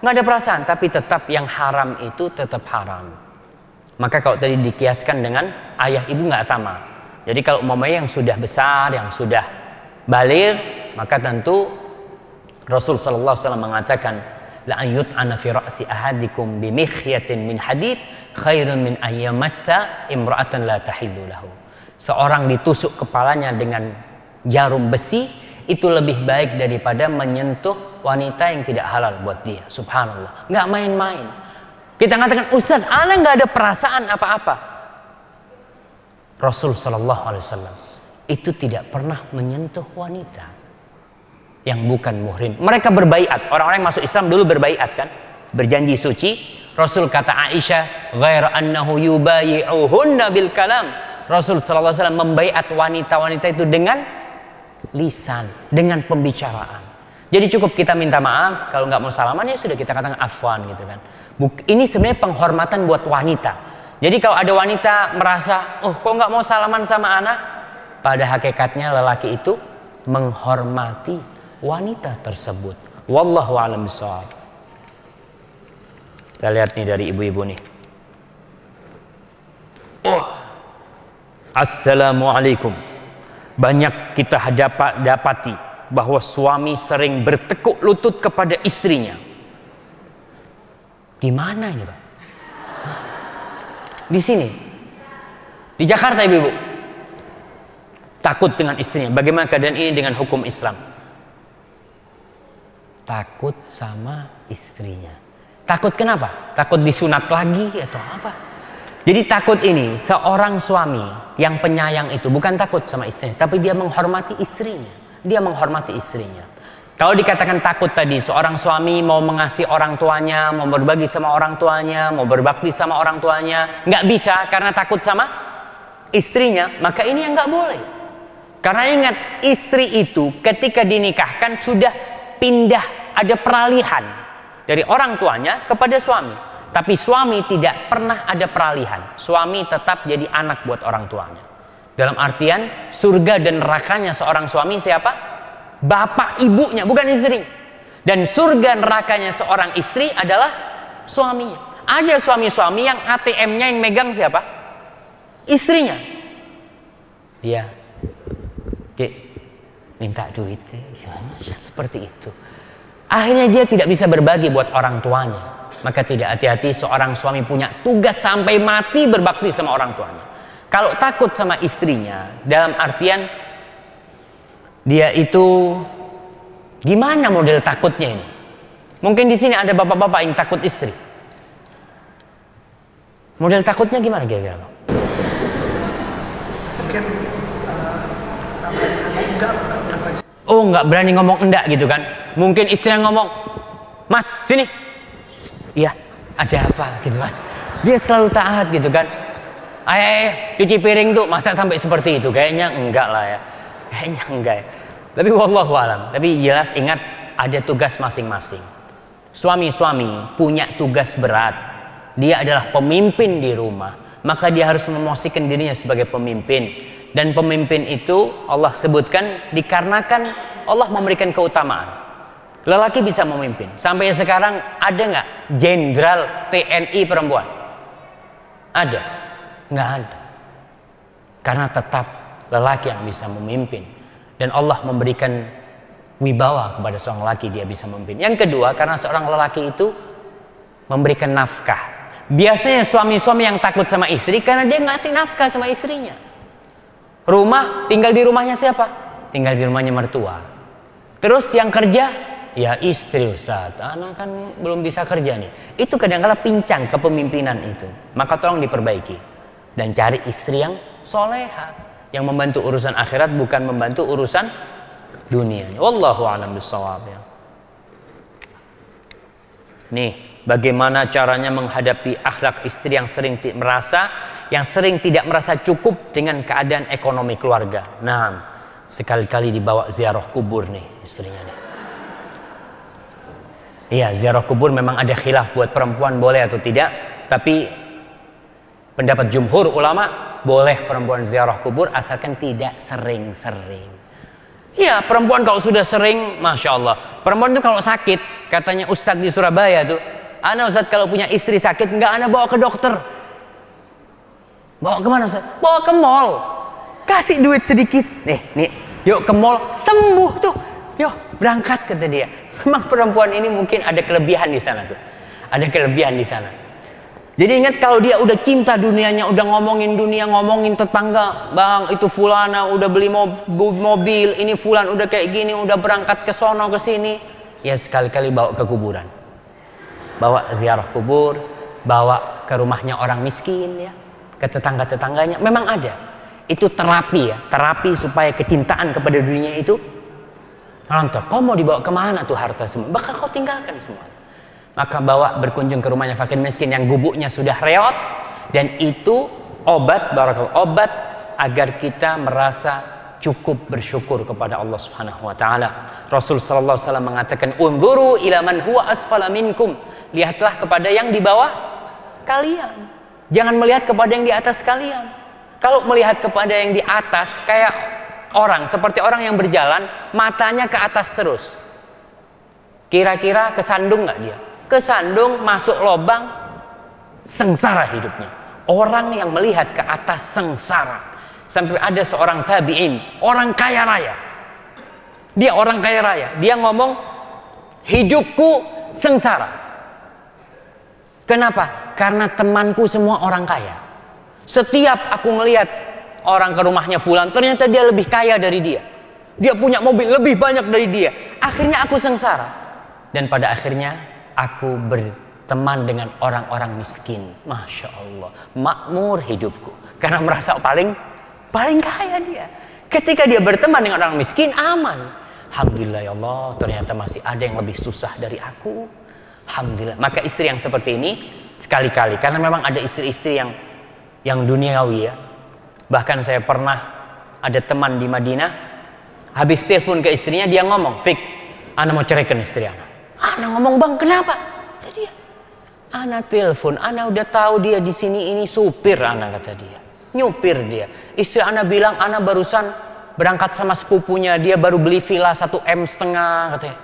Nggak ada perasaan, tapi tetap yang haram itu tetap haram. Maka kalau tadi dikiaskan dengan ayah ibu nggak sama. Jadi kalau umpamanya yang sudah besar, yang sudah baligh, maka tentu Rasul sallallahu alaihi wasallam mengatakan, la ayyut ana fi ra'si ahadikum bi mikhyatin min hadid khairun min ayyamassa imra'atan la tahillu lahu. Seorang ditusuk kepalanya dengan jarum besi itu lebih baik daripada menyentuh wanita yang tidak halal buat dia. Subhanallah, nggak main-main. Kita mengatakan, Ustaz, ana nggak ada perasaan apa-apa. Rasul sallallahu alaihi wasallam itu tidak pernah menyentuh wanita yang bukan muhrim. Mereka berbaiat. Orang-orang yang masuk Islam dulu berbaiat kan, berjanji suci. Rasul kata Aisyah, ghair annahu yubayi'uhunna bil kalam. Rasul sallallahu alaihi wasallam membaiat wanita-wanita itu dengan lisan, dengan pembicaraan. Jadi cukup kita minta maaf, kalau nggak mau salaman ya sudah kita katakan afwan gitu kan. Ini sebenarnya penghormatan buat wanita. Jadi kalau ada wanita merasa, kok nggak mau salaman sama anak, pada hakikatnya lelaki itu menghormati wanita tersebut. Wallahu a'lam bishawab. Kita lihat nih dari ibu-ibu nih. Assalamualaikum. Banyak kita dapati bahwa suami sering bertekuk lutut kepada istrinya. Di mana ini, Pak? Di sini. Di Jakarta, Ibu-ibu. Takut dengan istrinya. Bagaimana keadaan ini dengan hukum Islam? Takut sama istrinya. Takut kenapa? Takut disunat lagi atau apa? Jadi takut ini seorang suami yang penyayang itu bukan takut sama istrinya, tapi dia menghormati istrinya. Dia menghormati istrinya. Kalau dikatakan takut tadi, seorang suami mau mengasihi orang tuanya, mau berbagi sama orang tuanya, mau berbakti sama orang tuanya, nggak bisa karena takut sama istrinya, maka ini yang nggak boleh. Karena ingat, istri itu ketika dinikahkan sudah pindah, ada peralihan dari orang tuanya kepada suami. Tapi suami tidak pernah ada peralihan. Suami tetap jadi anak buat orang tuanya. Dalam artian surga dan nerakanya seorang suami siapa? Bapak ibunya, bukan istri. Dan surga nerakanya seorang istri adalah suaminya. Ada suami-suami yang ATM-nya yang megang siapa? Istrinya. Dia minta duit, seperti itu. Akhirnya dia tidak bisa berbagi buat orang tuanya. Maka tidak hati-hati seorang suami punya tugas sampai mati berbakti sama orang tuanya. Kalau takut sama istrinya, dalam artian dia itu gimana model takutnya ini? Mungkin di sini ada bapak-bapak yang takut istri. Model takutnya gimana kira-kira? Mungkin nggak berani ngomong enggak gitu kan? Mungkin istrinya ngomong, "Mas, sini." Iya, ada apa gitu Mas? Dia selalu taat gitu kan? Ayah, cuci piring tuh masa sampai seperti itu? Kayaknya enggak lah ya. Kayaknya enggak ya. Tapi wallahu alam. Tapi jelas ingat ada tugas masing-masing. Suami-suami punya tugas berat. Dia adalah pemimpin di rumah. Maka dia harus memosisikan dirinya sebagai pemimpin. Dan pemimpin itu Allah sebutkan dikarenakan Allah memberikan keutamaan. Lelaki bisa memimpin. Sampai sekarang ada nggak jenderal TNI perempuan? Ada? Nggak ada. Karena tetap lelaki yang bisa memimpin. Dan Allah memberikan wibawa kepada seorang lelaki dia bisa memimpin. Yang kedua, karena seorang lelaki itu memberikan nafkah. Biasanya suami-suami yang takut sama istri karena dia ngasih nafkah sama istrinya. Rumah, tinggal di rumahnya siapa? Tinggal di rumahnya mertua. Terus yang kerja? Ya istri Ustaz, anak kan belum bisa kerja nih. Itu kadang-kadang pincang kepemimpinan itu. Maka tolong diperbaiki. Dan cari istri yang soleha. Yang membantu urusan akhirat bukan membantu urusan dunia. Wallahu a'lam bishawab ya. Nih, bagaimana caranya menghadapi akhlak istri yang sering tidak merasa cukup dengan keadaan ekonomi keluarga. Nah, sekali-kali dibawa ziarah kubur nih istrinya nih. Iya, ziarah kubur memang ada khilaf buat perempuan boleh atau tidak. Tapi pendapat jumhur ulama boleh perempuan ziarah kubur asalkan tidak sering-sering. Iya, perempuan kalau sudah sering, Masya Allah. Perempuan itu kalau sakit, katanya Ustadz di Surabaya tuh, ana Ustadz kalau punya istri sakit, nggak ana bawa ke dokter. Bawa kemana Ustadz? Bawa ke mall. Kasih duit sedikit. Nih, yuk ke mall, sembuh tuh. Yuk, berangkat kata dia. Memang perempuan ini mungkin ada kelebihan di sana tuh. Ada kelebihan di sana. Jadi ingat kalau dia udah cinta dunianya, udah ngomongin dunia, ngomongin tetangga, bang itu fulana udah beli mobil, ini fulan udah kayak gini, udah berangkat ke sono ke sini, ya sekali-kali bawa ke kuburan, bawa ziarah kubur, bawa ke rumahnya orang miskin ya, ke tetangga-tetangganya, memang ada. Itu terapi ya, terapi supaya kecintaan kepada dunia itu lantar. Kau mau dibawa kemana tuh harta semua? Bakal kau tinggalkan semua. Maka bawa berkunjung ke rumahnya fakir miskin yang gubuknya sudah reot. Dan itu obat, obat agar kita merasa cukup bersyukur kepada Allah Subhanahu wa taala. Rasul sallallahu alaihi wasallam mengatakan, "Unzuru ila man huwa asfala minkum." Lihatlah kepada yang di bawah kalian. Jangan melihat kepada yang di atas kalian. Kalau melihat kepada yang di atas kayak seperti orang yang berjalan, matanya ke atas terus. Kira-kira kesandung nggak dia? Kesandung, masuk lubang, sengsara hidupnya. Orang yang melihat ke atas sengsara. Sampai ada seorang tabi'in, orang kaya raya. Dia orang kaya raya. Dia ngomong, hidupku sengsara. Kenapa? Karena temanku semua orang kaya. Setiap aku melihat orang ke rumahnya fulan, ternyata dia lebih kaya dari dia. Dia punya mobil lebih banyak dari dia. Akhirnya aku sengsara. Dan pada akhirnya aku berteman dengan orang-orang miskin. Masya Allah, makmur hidupku. Karena merasa paling kaya dia. Ketika dia berteman dengan orang miskin, aman. Alhamdulillah ya Allah, ternyata masih ada yang lebih susah dari aku. Alhamdulillah. Maka istri yang seperti ini sekali-kali, karena memang ada istri-istri yang duniawi ya. Bahkan saya pernah ada teman di Madinah, habis telepon ke istrinya, dia ngomong, Fik, ana mau ceraikan istri ana. Ana ngomong, bang, kenapa? Kata dia, ana telepon, ana udah tahu dia di sini ini supir, ana kata dia, nyupir dia. Istri ana bilang, ana barusan berangkat sama sepupunya, dia baru beli villa 1,5 M katanya.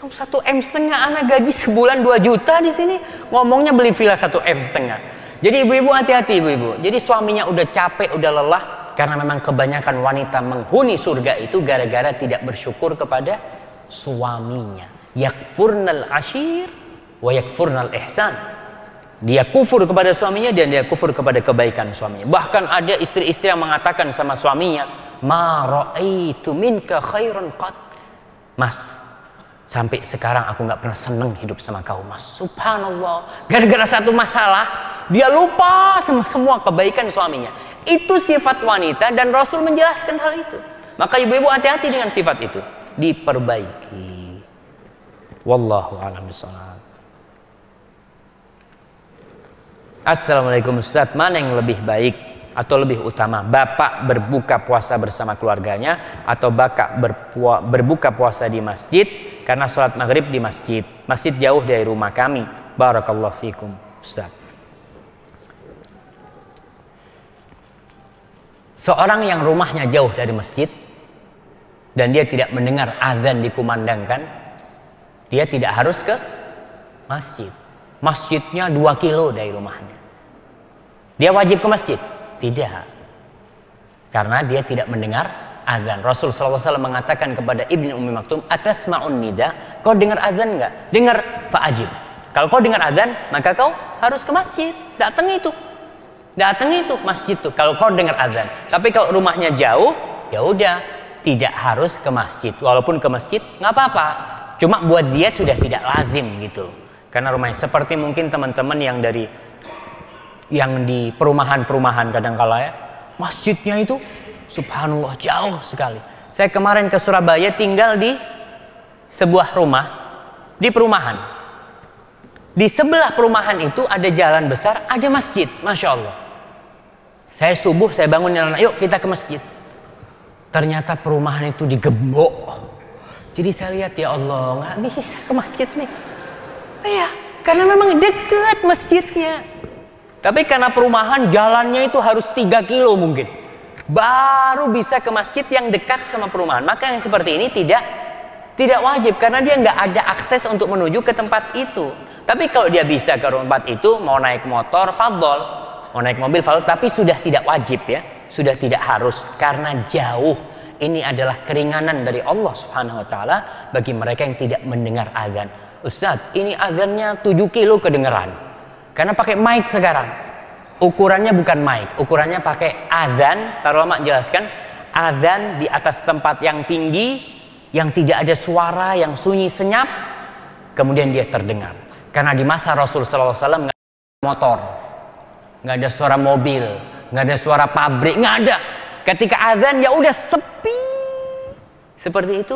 1,5 M, ana gaji sebulan 2 juta di sini, ngomongnya beli villa 1,5 M. Jadi ibu-ibu hati-hati ibu-ibu. Jadi suaminya udah capek, udah lelah, karena memang kebanyakan wanita menghuni surga itu gara-gara tidak bersyukur kepada suaminya. Yakfurnal ashir wa yakfurnal ihsan. Dia kufur kepada suaminya dan dia kufur kepada kebaikan suaminya. Bahkan ada istri-istri yang mengatakan sama suaminya, ma ra'aitu minka khairan qat. Mas, sampai sekarang aku nggak pernah seneng hidup sama kau, mas. Subhanallah. Gara-gara satu masalah, dia lupa sama semua kebaikan suaminya. Itu sifat wanita dan Rasul menjelaskan hal itu. Maka ibu-ibu hati-hati dengan sifat itu. Diperbaiki. Wallahu a'lam bishawab. Assalamualaikum Ustaz, mana yang lebih baik atau lebih utama? Bapak berbuka puasa bersama keluarganya atau bapak berbuka puasa di masjid karena sholat maghrib di masjid. Masjid jauh dari rumah kami. Barakallahu fikum Ustaz. Seorang yang rumahnya jauh dari masjid dan dia tidak mendengar azan dikumandangkan, dia tidak harus ke masjid. Masjidnya 2 kilo dari rumahnya. Dia wajib ke masjid? Tidak. Karena dia tidak mendengar azan. Rasul SAW mengatakan kepada Ibnu Ummi Maktum, atasma'un nida, kau dengar azan enggak? Dengar, fa'ajib. Kalau kau dengar azan, maka kau harus ke masjid. Datang itu masjid tuh kalau kau dengar azan. Tapi kalau rumahnya jauh, ya udah, tidak harus ke masjid. Walaupun ke masjid nggak apa-apa. Cuma buat dia sudah tidak lazim gitu. Karena rumahnya seperti mungkin teman-teman yang di perumahan-perumahan kadang-kala ya, masjidnya itu subhanallah jauh sekali. Saya kemarin ke Surabaya tinggal di sebuah rumah di perumahan. Di sebelah perumahan itu ada jalan besar, ada masjid, masya Allah. Saya subuh, saya bangun jalan, yuk kita ke masjid. Ternyata perumahan itu digembok. Jadi saya lihat, ya Allah, nggak bisa ke masjid nih. Iya, karena memang dekat masjidnya. Tapi karena perumahan jalannya itu harus 3 kilo mungkin, baru bisa ke masjid yang dekat sama perumahan. Maka yang seperti ini tidak wajib karena dia nggak ada akses untuk menuju ke tempat itu. Tapi kalau dia bisa ke tempat itu, mau naik motor, fadhol, mau naik mobil, fadhol, tapi sudah tidak wajib ya, sudah tidak harus karena jauh. Ini adalah keringanan dari Allah Subhanahu Wa Taala bagi mereka yang tidak mendengar azan. Ustadz, ini azannya 7 kilo kedengeran. Karena pakai mic sekarang. Ukurannya bukan mic, ukurannya pakai azan. Para ulama jelaskan, azan di atas tempat yang tinggi, yang tidak ada suara, yang sunyi senyap, kemudian dia terdengar. Karena di masa Rasul SAW nggak ada motor, nggak ada suara mobil, nggak ada suara pabrik, nggak ada. Ketika azan ya udah sepi seperti itu.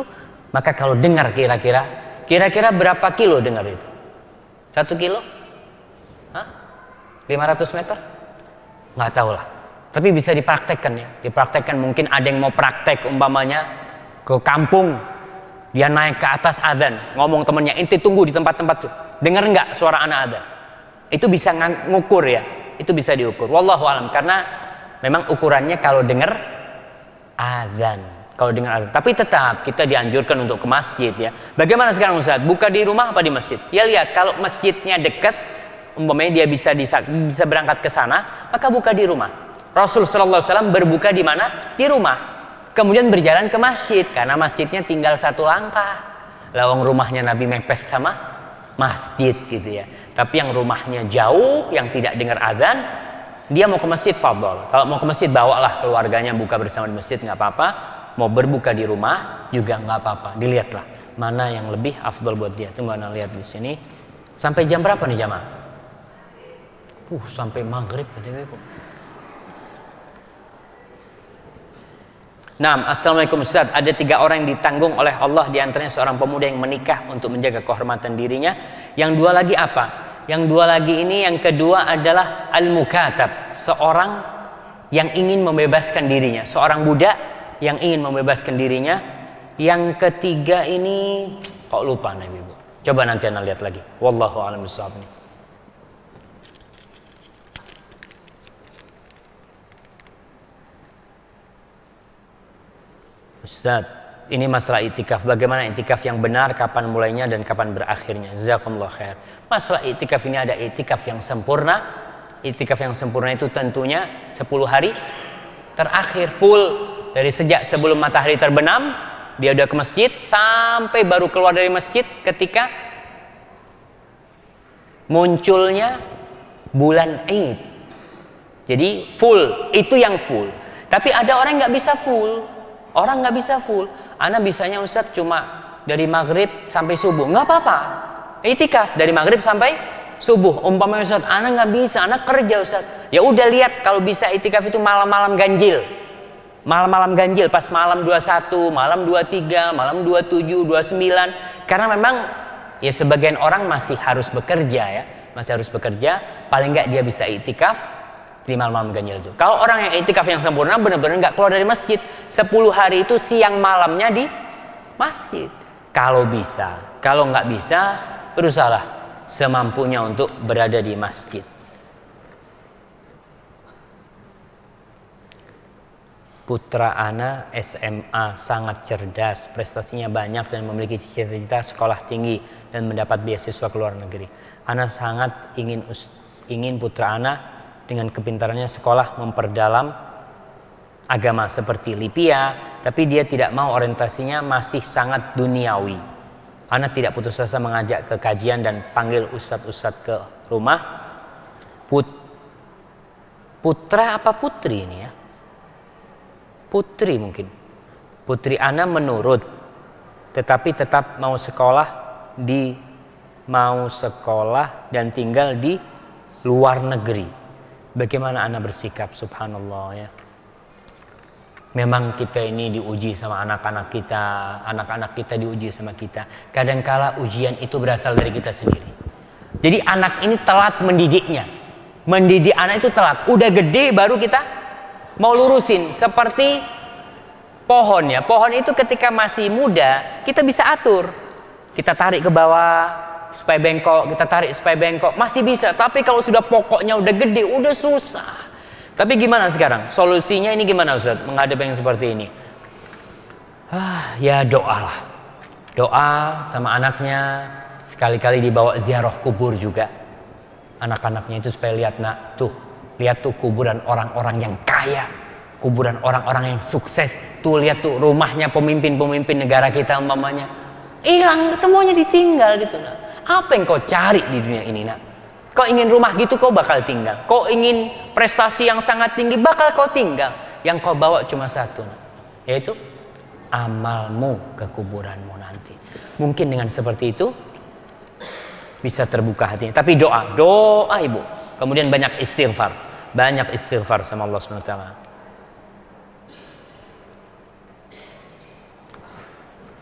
Maka kalau dengar kira-kira berapa kilo dengar itu? 1 kilo? Hah? 500 meter? Nggak tahu lah. Tapi bisa dipraktekkan ya. Dipraktekkan, mungkin ada yang mau praktek umpamanya ke kampung. Dia naik ke atas azan, ngomong temennya, inti tunggu di tempat-tempat tuh. Dengar nggak suara anak azan? Itu bisa ngukur ya. Itu bisa diukur. Wallahu alam. Karena memang ukurannya kalau dengar azan. Kalau dengar azan. Tapi tetap kita dianjurkan untuk ke masjid ya. Bagaimana sekarang Ustaz? Buka di rumah apa di masjid? Ya lihat, kalau masjidnya dekat, umpamanya dia bisa berangkat ke sana, maka buka di rumah. Rasul sallallahu alaihi wasallam berbuka di mana? Di rumah. Kemudian berjalan ke masjid karena masjidnya tinggal 1 langkah. Lawang rumahnya Nabi mepet sama masjid gitu ya. Tapi yang rumahnya jauh, yang tidak dengar azan, Dia mau ke masjid, fadhol. Kalau mau ke masjid, bawalah keluarganya buka bersama di masjid, nggak apa-apa. Mau berbuka di rumah juga nggak apa-apa. Dilihatlah mana yang lebih afdol buat dia. Tunggu Ana lihat di sini. Sampai jam berapa nih jamaah? Sampai maghrib. Nah, assalamualaikum Ustaz. Ada 3 orang yang ditanggung oleh Allah, diantaranya seorang pemuda yang menikah untuk menjaga kehormatan dirinya. Yang 2 lagi apa? Yang 2 lagi ini, yang kedua adalah al-mukatab, seorang yang ingin membebaskan dirinya, seorang budak yang ingin membebaskan dirinya. Yang ketiga ini kok lupa nih Ibu. Coba nanti Anda lihat lagi. Wallahu a'lam bishawab nih. Ustaz, ini masalah itikaf. Bagaimana itikaf yang benar, kapan mulainya dan kapan berakhirnya? Jazakumullah khair. Masalah itikaf ini ada itikaf yang sempurna. Itikaf yang sempurna itu tentunya 10 hari terakhir full, dari sejak sebelum matahari terbenam dia udah ke masjid sampai baru keluar dari masjid ketika munculnya bulan Id. Jadi full, itu yang full. Tapi ada orang nggak bisa full. Orang nggak bisa full. Ana bisanya Ustaz cuma dari maghrib sampai subuh. Nggak apa-apa. Itikaf dari maghrib sampai subuh. Umpamanya Ustaz, Ana nggak bisa, Ana kerja Ustaz. Ya udah lihat kalau bisa itikaf itu malam-malam ganjil. Malam-malam ganjil, pas malam 21, malam 23, malam 27, 29. Karena memang ya sebagian orang masih harus bekerja ya. Masih harus bekerja, paling nggak dia bisa itikaf di malam-malam ganjil itu. Kalau orang yang itikaf yang sempurna benar-benar nggak keluar dari masjid, 10 hari itu siang malamnya di masjid. Kalau bisa, kalau nggak bisa, berusahalah semampunya untuk berada di masjid. Putra Ana SMA, sangat cerdas, prestasinya banyak dan memiliki cita-cita sekolah tinggi dan mendapat beasiswa ke luar negeri. Ana sangat ingin putra Ana dengan kepintarannya sekolah memperdalam agama seperti Lipia, tapi dia tidak mau, orientasinya masih sangat duniawi. Ana tidak putus asa mengajak ke kajian dan panggil ustadz-ustadz ke rumah. Putra apa putri ini ya? Putri mungkin. Putri Ana menurut, tetapi tetap mau sekolah dan tinggal di luar negeri. Bagaimana Ana bersikap? Subhanallah ya. Memang kita ini diuji sama anak-anak kita, anak-anak kita diuji sama kita. Kadangkala ujian itu berasal dari kita sendiri. Jadi anak ini telat mendidiknya. Mendidik anak itu telat. Udah gede baru kita mau lurusin, seperti pohon ya. Pohon itu ketika masih muda kita bisa atur, kita tarik ke bawah supaya bengkok, kita tarik supaya bengkok, masih bisa. Tapi kalau sudah pokoknya udah gede, udah susah. Tapi gimana sekarang? Solusinya ini gimana Ustaz menghadapi yang seperti ini? Ya doa lah, doa sama anaknya, sekali-kali dibawa ziarah kubur juga anak-anaknya itu supaya lihat, nak tuh, lihat tuh kuburan orang-orang yang kaya, kuburan orang-orang yang sukses. Tuh lihat tuh rumahnya pemimpin-pemimpin negara kita umpamanya. Hilang, semuanya ditinggal gitu nak. Apa yang kau cari di dunia ini nak? Kau ingin rumah gitu kau bakal tinggal. Kau ingin prestasi yang sangat tinggi bakal kau tinggal. Yang kau bawa cuma satu nak, yaitu amalmu ke kuburanmu nanti. Mungkin dengan seperti itu bisa terbuka hatinya. Tapi doa, doa ibu. Kemudian banyak istighfar. Banyak istighfar sama Allah SWT.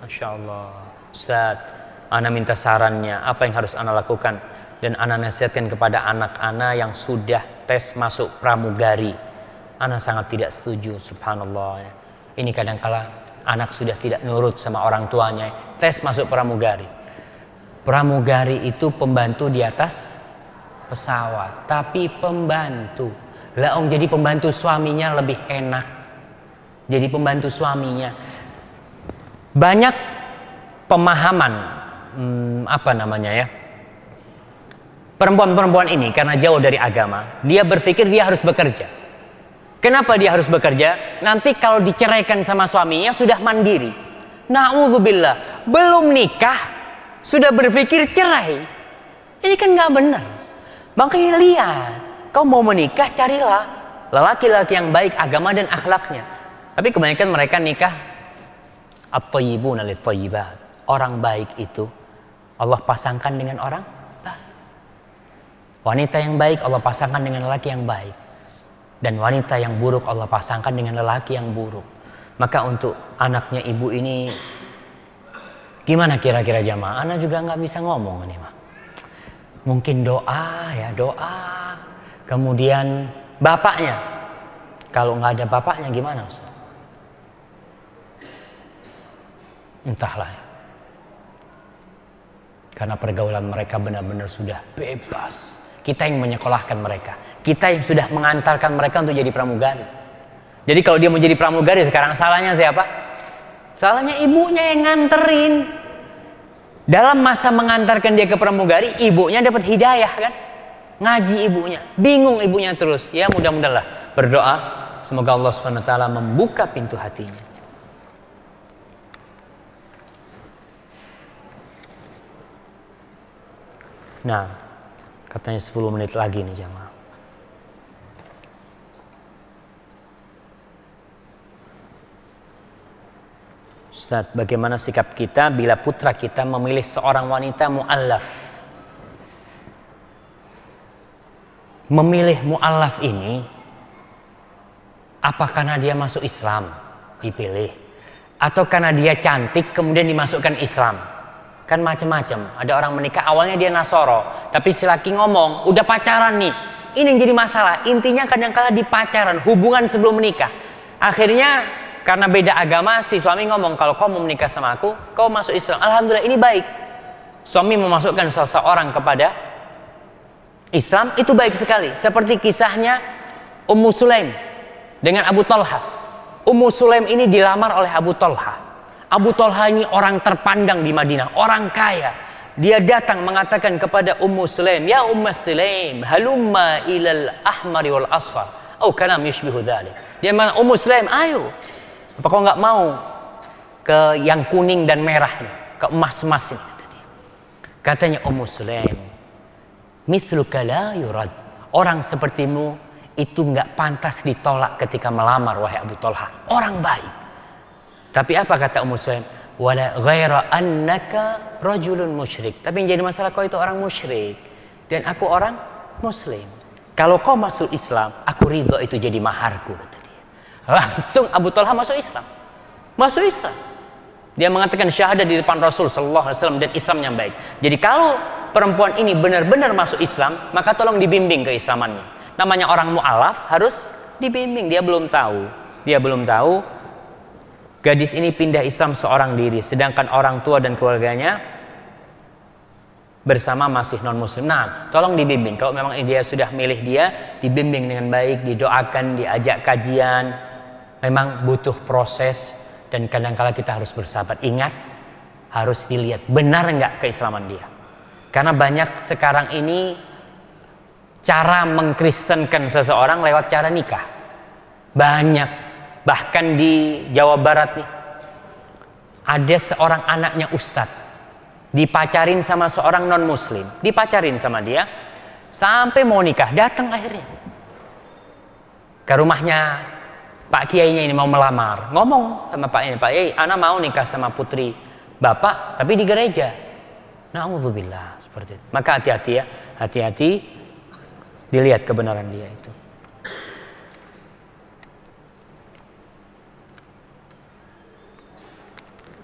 Masya Allah. Ustaz, Ana minta sarannya, apa yang harus Ana lakukan? Dan Ana nasihatkan kepada anak Ana yang sudah tes masuk pramugari. Ana sangat tidak setuju, subhanallah. Ini kadangkala anak sudah tidak nurut sama orang tuanya. Tes masuk pramugari. Pramugari itu pembantu di atas pesawat, tapi pembantu. Lah jadi pembantu suaminya lebih enak. Jadi pembantu suaminya. Banyak pemahaman apa namanya ya? Perempuan-perempuan ini karena jauh dari agama, dia berpikir dia harus bekerja. Kenapa dia harus bekerja? Nanti kalau diceraikan sama suaminya sudah mandiri. Na'udzubillah, belum nikah sudah berpikir cerai. Ini kan nggak benar. Makanya lihat, Kau mau menikah, carilah lelaki-lelaki yang baik agama dan akhlaknya. Tapi kebanyakan mereka nikah at-thayyibuna lit-thayyibat. Orang baik itu Allah pasangkan dengan orang baik. Wanita yang baik Allah pasangkan dengan lelaki yang baik. Dan wanita yang buruk Allah pasangkan dengan lelaki yang buruk. Maka untuk anaknya ibu ini gimana kira-kira jamaah? Ana juga nggak bisa ngomong nih mah. Mungkin doa ya, doa. Kemudian bapaknya. Kalau nggak ada bapaknya gimana Ustaz? Entahlah. Karena pergaulan mereka benar-benar sudah bebas. Kita yang menyekolahkan mereka. Kita yang sudah mengantarkan mereka untuk jadi pramugari. Jadi kalau dia mau jadi pramugari sekarang salahnya siapa? Salahnya ibunya yang nganterin. Dalam masa mengantarkan dia ke pramugari, ibunya dapat hidayah kan? Ngaji ibunya, bingung ibunya terus. Ya mudah-mudahan berdoa semoga Allah SWT membuka pintu hatinya. Nah, katanya 10 menit lagi nih jamaah. Ustaz, bagaimana sikap kita bila putra kita memilih seorang wanita mu'allaf? Memilih mu'allaf ini, apa karena dia masuk Islam dipilih? Atau karena dia cantik kemudian dimasukkan Islam? Kan macam-macam. Ada orang menikah awalnya dia Nasoro, tapi si laki ngomong, udah pacaran nih. Ini yang jadi masalah. Intinya kadang-kala di pacaran, hubungan sebelum menikah. Akhirnya karena beda agama, si suami ngomong, kalau kau mau menikah sama aku, kau masuk Islam. Alhamdulillah ini baik. Suami memasukkan seseorang kepada Islam, itu baik sekali. Seperti kisahnya Ummu Sulaim dengan Abu Talha. Ummu Sulaim ini dilamar oleh Abu Talha. Abu Talha ini orang terpandang di Madinah, orang kaya. Dia datang mengatakan kepada Ummu Sulaim, ya Ummu Sulaim, halumma ilal ahmari wal asfar. Oh kalam yushbihu dhalik. Dia mengatakan, Ummu Sulaim, ayo. Apa kau nggak mau ke yang kuning dan merah nih, ke emas-emas ini? Katanya Ummu Sulaim, mithluka la yurad. Orang sepertimu itu nggak pantas ditolak ketika melamar wahai Abu Talha. Orang baik. Tapi apa kata Ummu Sulaim? Wala ghaira annaka rajulun musyrik. Tapi yang jadi masalah, kau itu orang musyrik dan aku orang muslim. Kalau kau masuk Islam, aku ridho itu jadi maharku, kata dia. Langsung Abu Talha masuk Islam. Masuk Islam. Dia mengatakan syahadat di depan Rasul sallallahu alaihi wasallam dan Islam yang baik. Jadi kalau perempuan ini benar-benar masuk Islam, maka tolong dibimbing keislamannya. Namanya orang mu'alaf harus dibimbing. Dia belum tahu. Dia belum tahu. Gadis ini pindah Islam seorang diri, sedangkan orang tua dan keluarganya bersama masih non muslim. Nah, tolong dibimbing. Kalau memang dia sudah milih dia, dibimbing dengan baik, didoakan, diajak kajian. Memang butuh proses dan kadang-kala kita harus bersabar. Ingat, harus dilihat benar enggak keislaman dia. Karena banyak sekarang ini cara mengkristenkan seseorang lewat cara nikah. Banyak. Bahkan di Jawa Barat nih, ada seorang anaknya ustadz dipacarin sama seorang non muslim, dipacarin sama dia sampai mau nikah, datang akhirnya ke rumahnya Pak Kiainya ini mau melamar, ngomong sama Pak Kiai, anak mau nikah sama putri bapak tapi di gereja. Na'udzubillah, seperti itu. Maka hati-hati ya, hati-hati, dilihat kebenaran dia itu.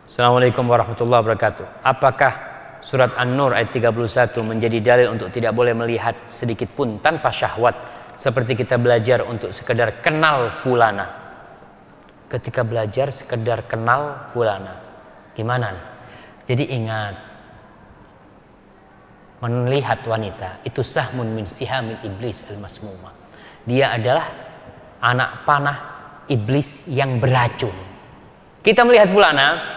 Assalamualaikum warahmatullahi wabarakatuh. Apakah surat An-Nur ayat 31 menjadi dalil untuk tidak boleh melihat sedikit pun tanpa syahwat, seperti kita belajar untuk sekedar kenal fulana? Ketika belajar sekedar kenal fulana, gimana nih? Jadi ingat, melihat wanita itu sahmun min sihamil iblis al-masmuma. Dia adalah anak panah iblis yang beracun. Kita melihat fulana,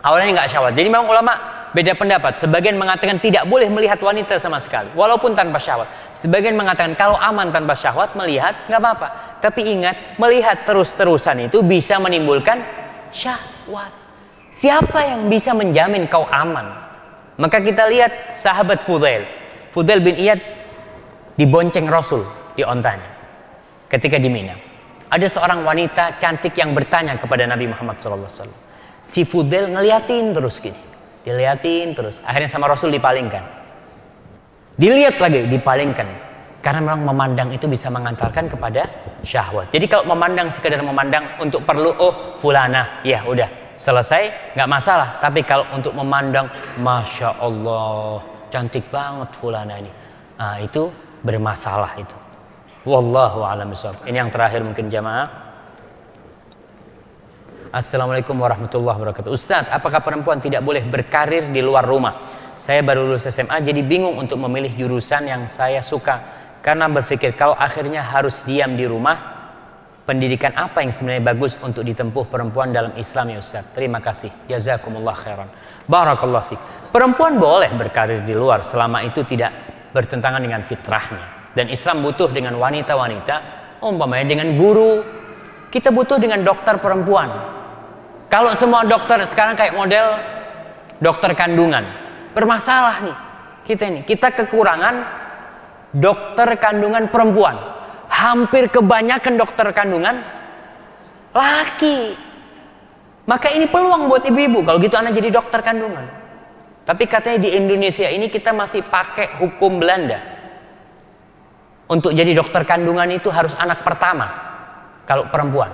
awalnya nggak syahwat. Jadi memang ulama beda pendapat. Sebagian mengatakan tidak boleh melihat wanita sama sekali, walaupun tanpa syahwat. Sebagian mengatakan kalau aman tanpa syahwat melihat nggak apa-apa. Tapi ingat, melihat terus-terusan itu bisa menimbulkan syahwat. Siapa yang bisa menjamin kau aman? Maka kita lihat sahabat Fudail bin Iyad dibonceng Rasul di ontanya ketika di Mina. Ada seorang wanita cantik yang bertanya kepada Nabi Muhammad SAW. Si Fudail ngeliatin terus gini, diliatin terus. Akhirnya sama Rasul dipalingkan. Dilihat lagi, dipalingkan. Karena memang memandang itu bisa mengantarkan kepada syahwat. Jadi kalau memandang sekedar memandang untuk perlu, oh fulana, ya udah selesai, nggak masalah. Tapi kalau untuk memandang, masya Allah, cantik banget fulana ini, nah, itu bermasalah itu. Wallahu a'lam bishawab. Ini yang terakhir mungkin jamaah. Assalamualaikum warahmatullahi wabarakatuh. Ustadz, apakah perempuan tidak boleh berkarir di luar rumah? Saya baru lulus SMA, jadi bingung untuk memilih jurusan yang saya suka. Karena berpikir kalau akhirnya harus diam di rumah, pendidikan apa yang sebenarnya bagus untuk ditempuh perempuan dalam Islam ya Ustaz? Terima kasih. Jazakumullah khairan. Barakallah fiik. Perempuan boleh berkarir di luar selama itu tidak bertentangan dengan fitrahnya. Dan Islam butuh dengan wanita-wanita, umpamanya dengan guru. Kita butuh dengan dokter perempuan. Kalau semua dokter sekarang kayak model dokter kandungan, bermasalah nih. Kita kekurangan dokter kandungan perempuan. Hampir kebanyakan dokter kandungan laki. Maka ini peluang buat ibu-ibu. Kalau gitu anak jadi dokter kandungan. Tapi katanya di Indonesia ini kita masih pakai hukum Belanda. Untuk jadi dokter kandungan itu harus anak pertama. Kalau perempuan.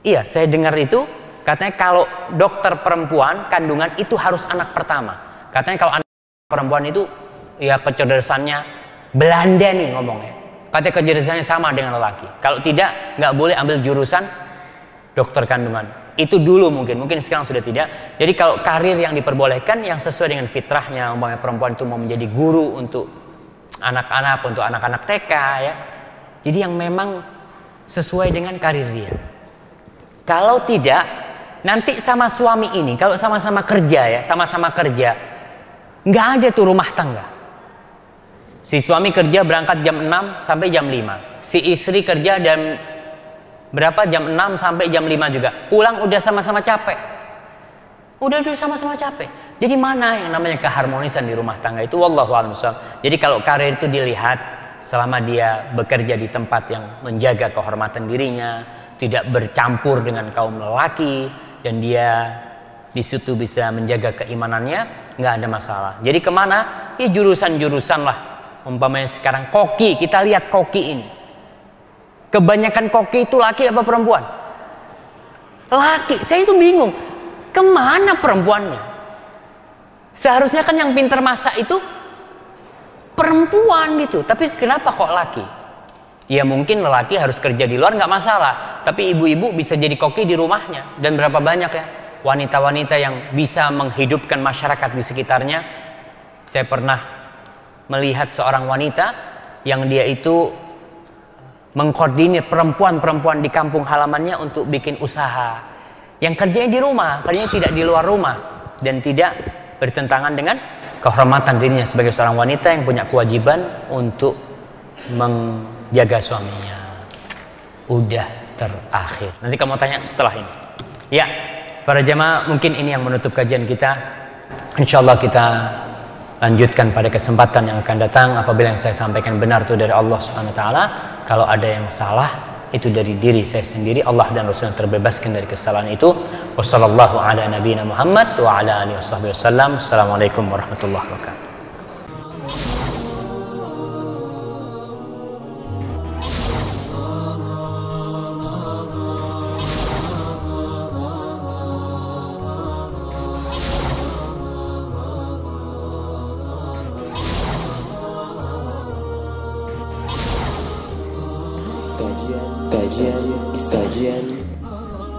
Iya, saya dengar itu. Katanya kalau dokter perempuan kandungan itu harus anak pertama. Katanya kalau anak perempuan itu ya kecerdasannya Belanda nih ngomongnya. Katanya kecerdasannya sama dengan lelaki. Kalau tidak, nggak boleh ambil jurusan dokter kandungan. Itu dulu mungkin sekarang sudah tidak. Jadi kalau karir yang diperbolehkan yang sesuai dengan fitrahnya, umpamanya perempuan itu mau menjadi guru untuk anak-anak, untuk anak-anak TK ya. Jadi yang memang sesuai dengan karir dia. Kalau tidak, nanti sama suami ini, kalau sama-sama kerja ya, sama-sama kerja, nggak ada tuh rumah tangga. Si suami kerja berangkat jam 6 sampai jam 5. Si istri kerja jam berapa? Jam 6 sampai jam 5 juga. Pulang udah sama-sama capek. Udah sama-sama capek. Jadi mana yang namanya keharmonisan di rumah tangga itu? Wallahu a'lam bishawab. Jadi kalau karir itu dilihat selama dia bekerja di tempat yang menjaga kehormatan dirinya, tidak bercampur dengan kaum lelaki, dan dia di situ bisa menjaga keimanannya, nggak ada masalah. Jadi kemana? Ya jurusan-jurusan lah. Umpamanya sekarang koki, kita lihat koki ini. Kebanyakan koki itu laki apa perempuan? Laki. Saya itu bingung. Kemana perempuannya? Seharusnya kan yang pintar masak itu perempuan gitu. Tapi kenapa kok laki? Ya mungkin lelaki harus kerja di luar nggak masalah. Tapi ibu-ibu bisa jadi koki di rumahnya. Dan berapa banyak ya wanita-wanita yang bisa menghidupkan masyarakat di sekitarnya. Saya pernah melihat seorang wanita yang dia itu mengkoordinir perempuan-perempuan di kampung halamannya untuk bikin usaha. Yang kerjanya di rumah, kerjanya tidak di luar rumah. Dan tidak bertentangan dengan kehormatan dirinya sebagai seorang wanita yang punya kewajiban untuk menjaga suaminya. Udah terakhir. Nanti kamu tanya setelah ini. Ya, para jamaah, mungkin ini yang menutup kajian kita. Insyaallah kita lanjutkan pada kesempatan yang akan datang. Apabila yang saya sampaikan benar itu dari Allah Subhanahu wa taala, kalau ada yang salah itu dari diri saya sendiri. Allah dan Rasulnya terbebaskan dari kesalahan itu. Wassallallahu ala nabiyina Muhammad wa ala alihi wasallam. Assalamualaikum warahmatullahi wabarakatuh.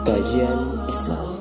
Kajian Islam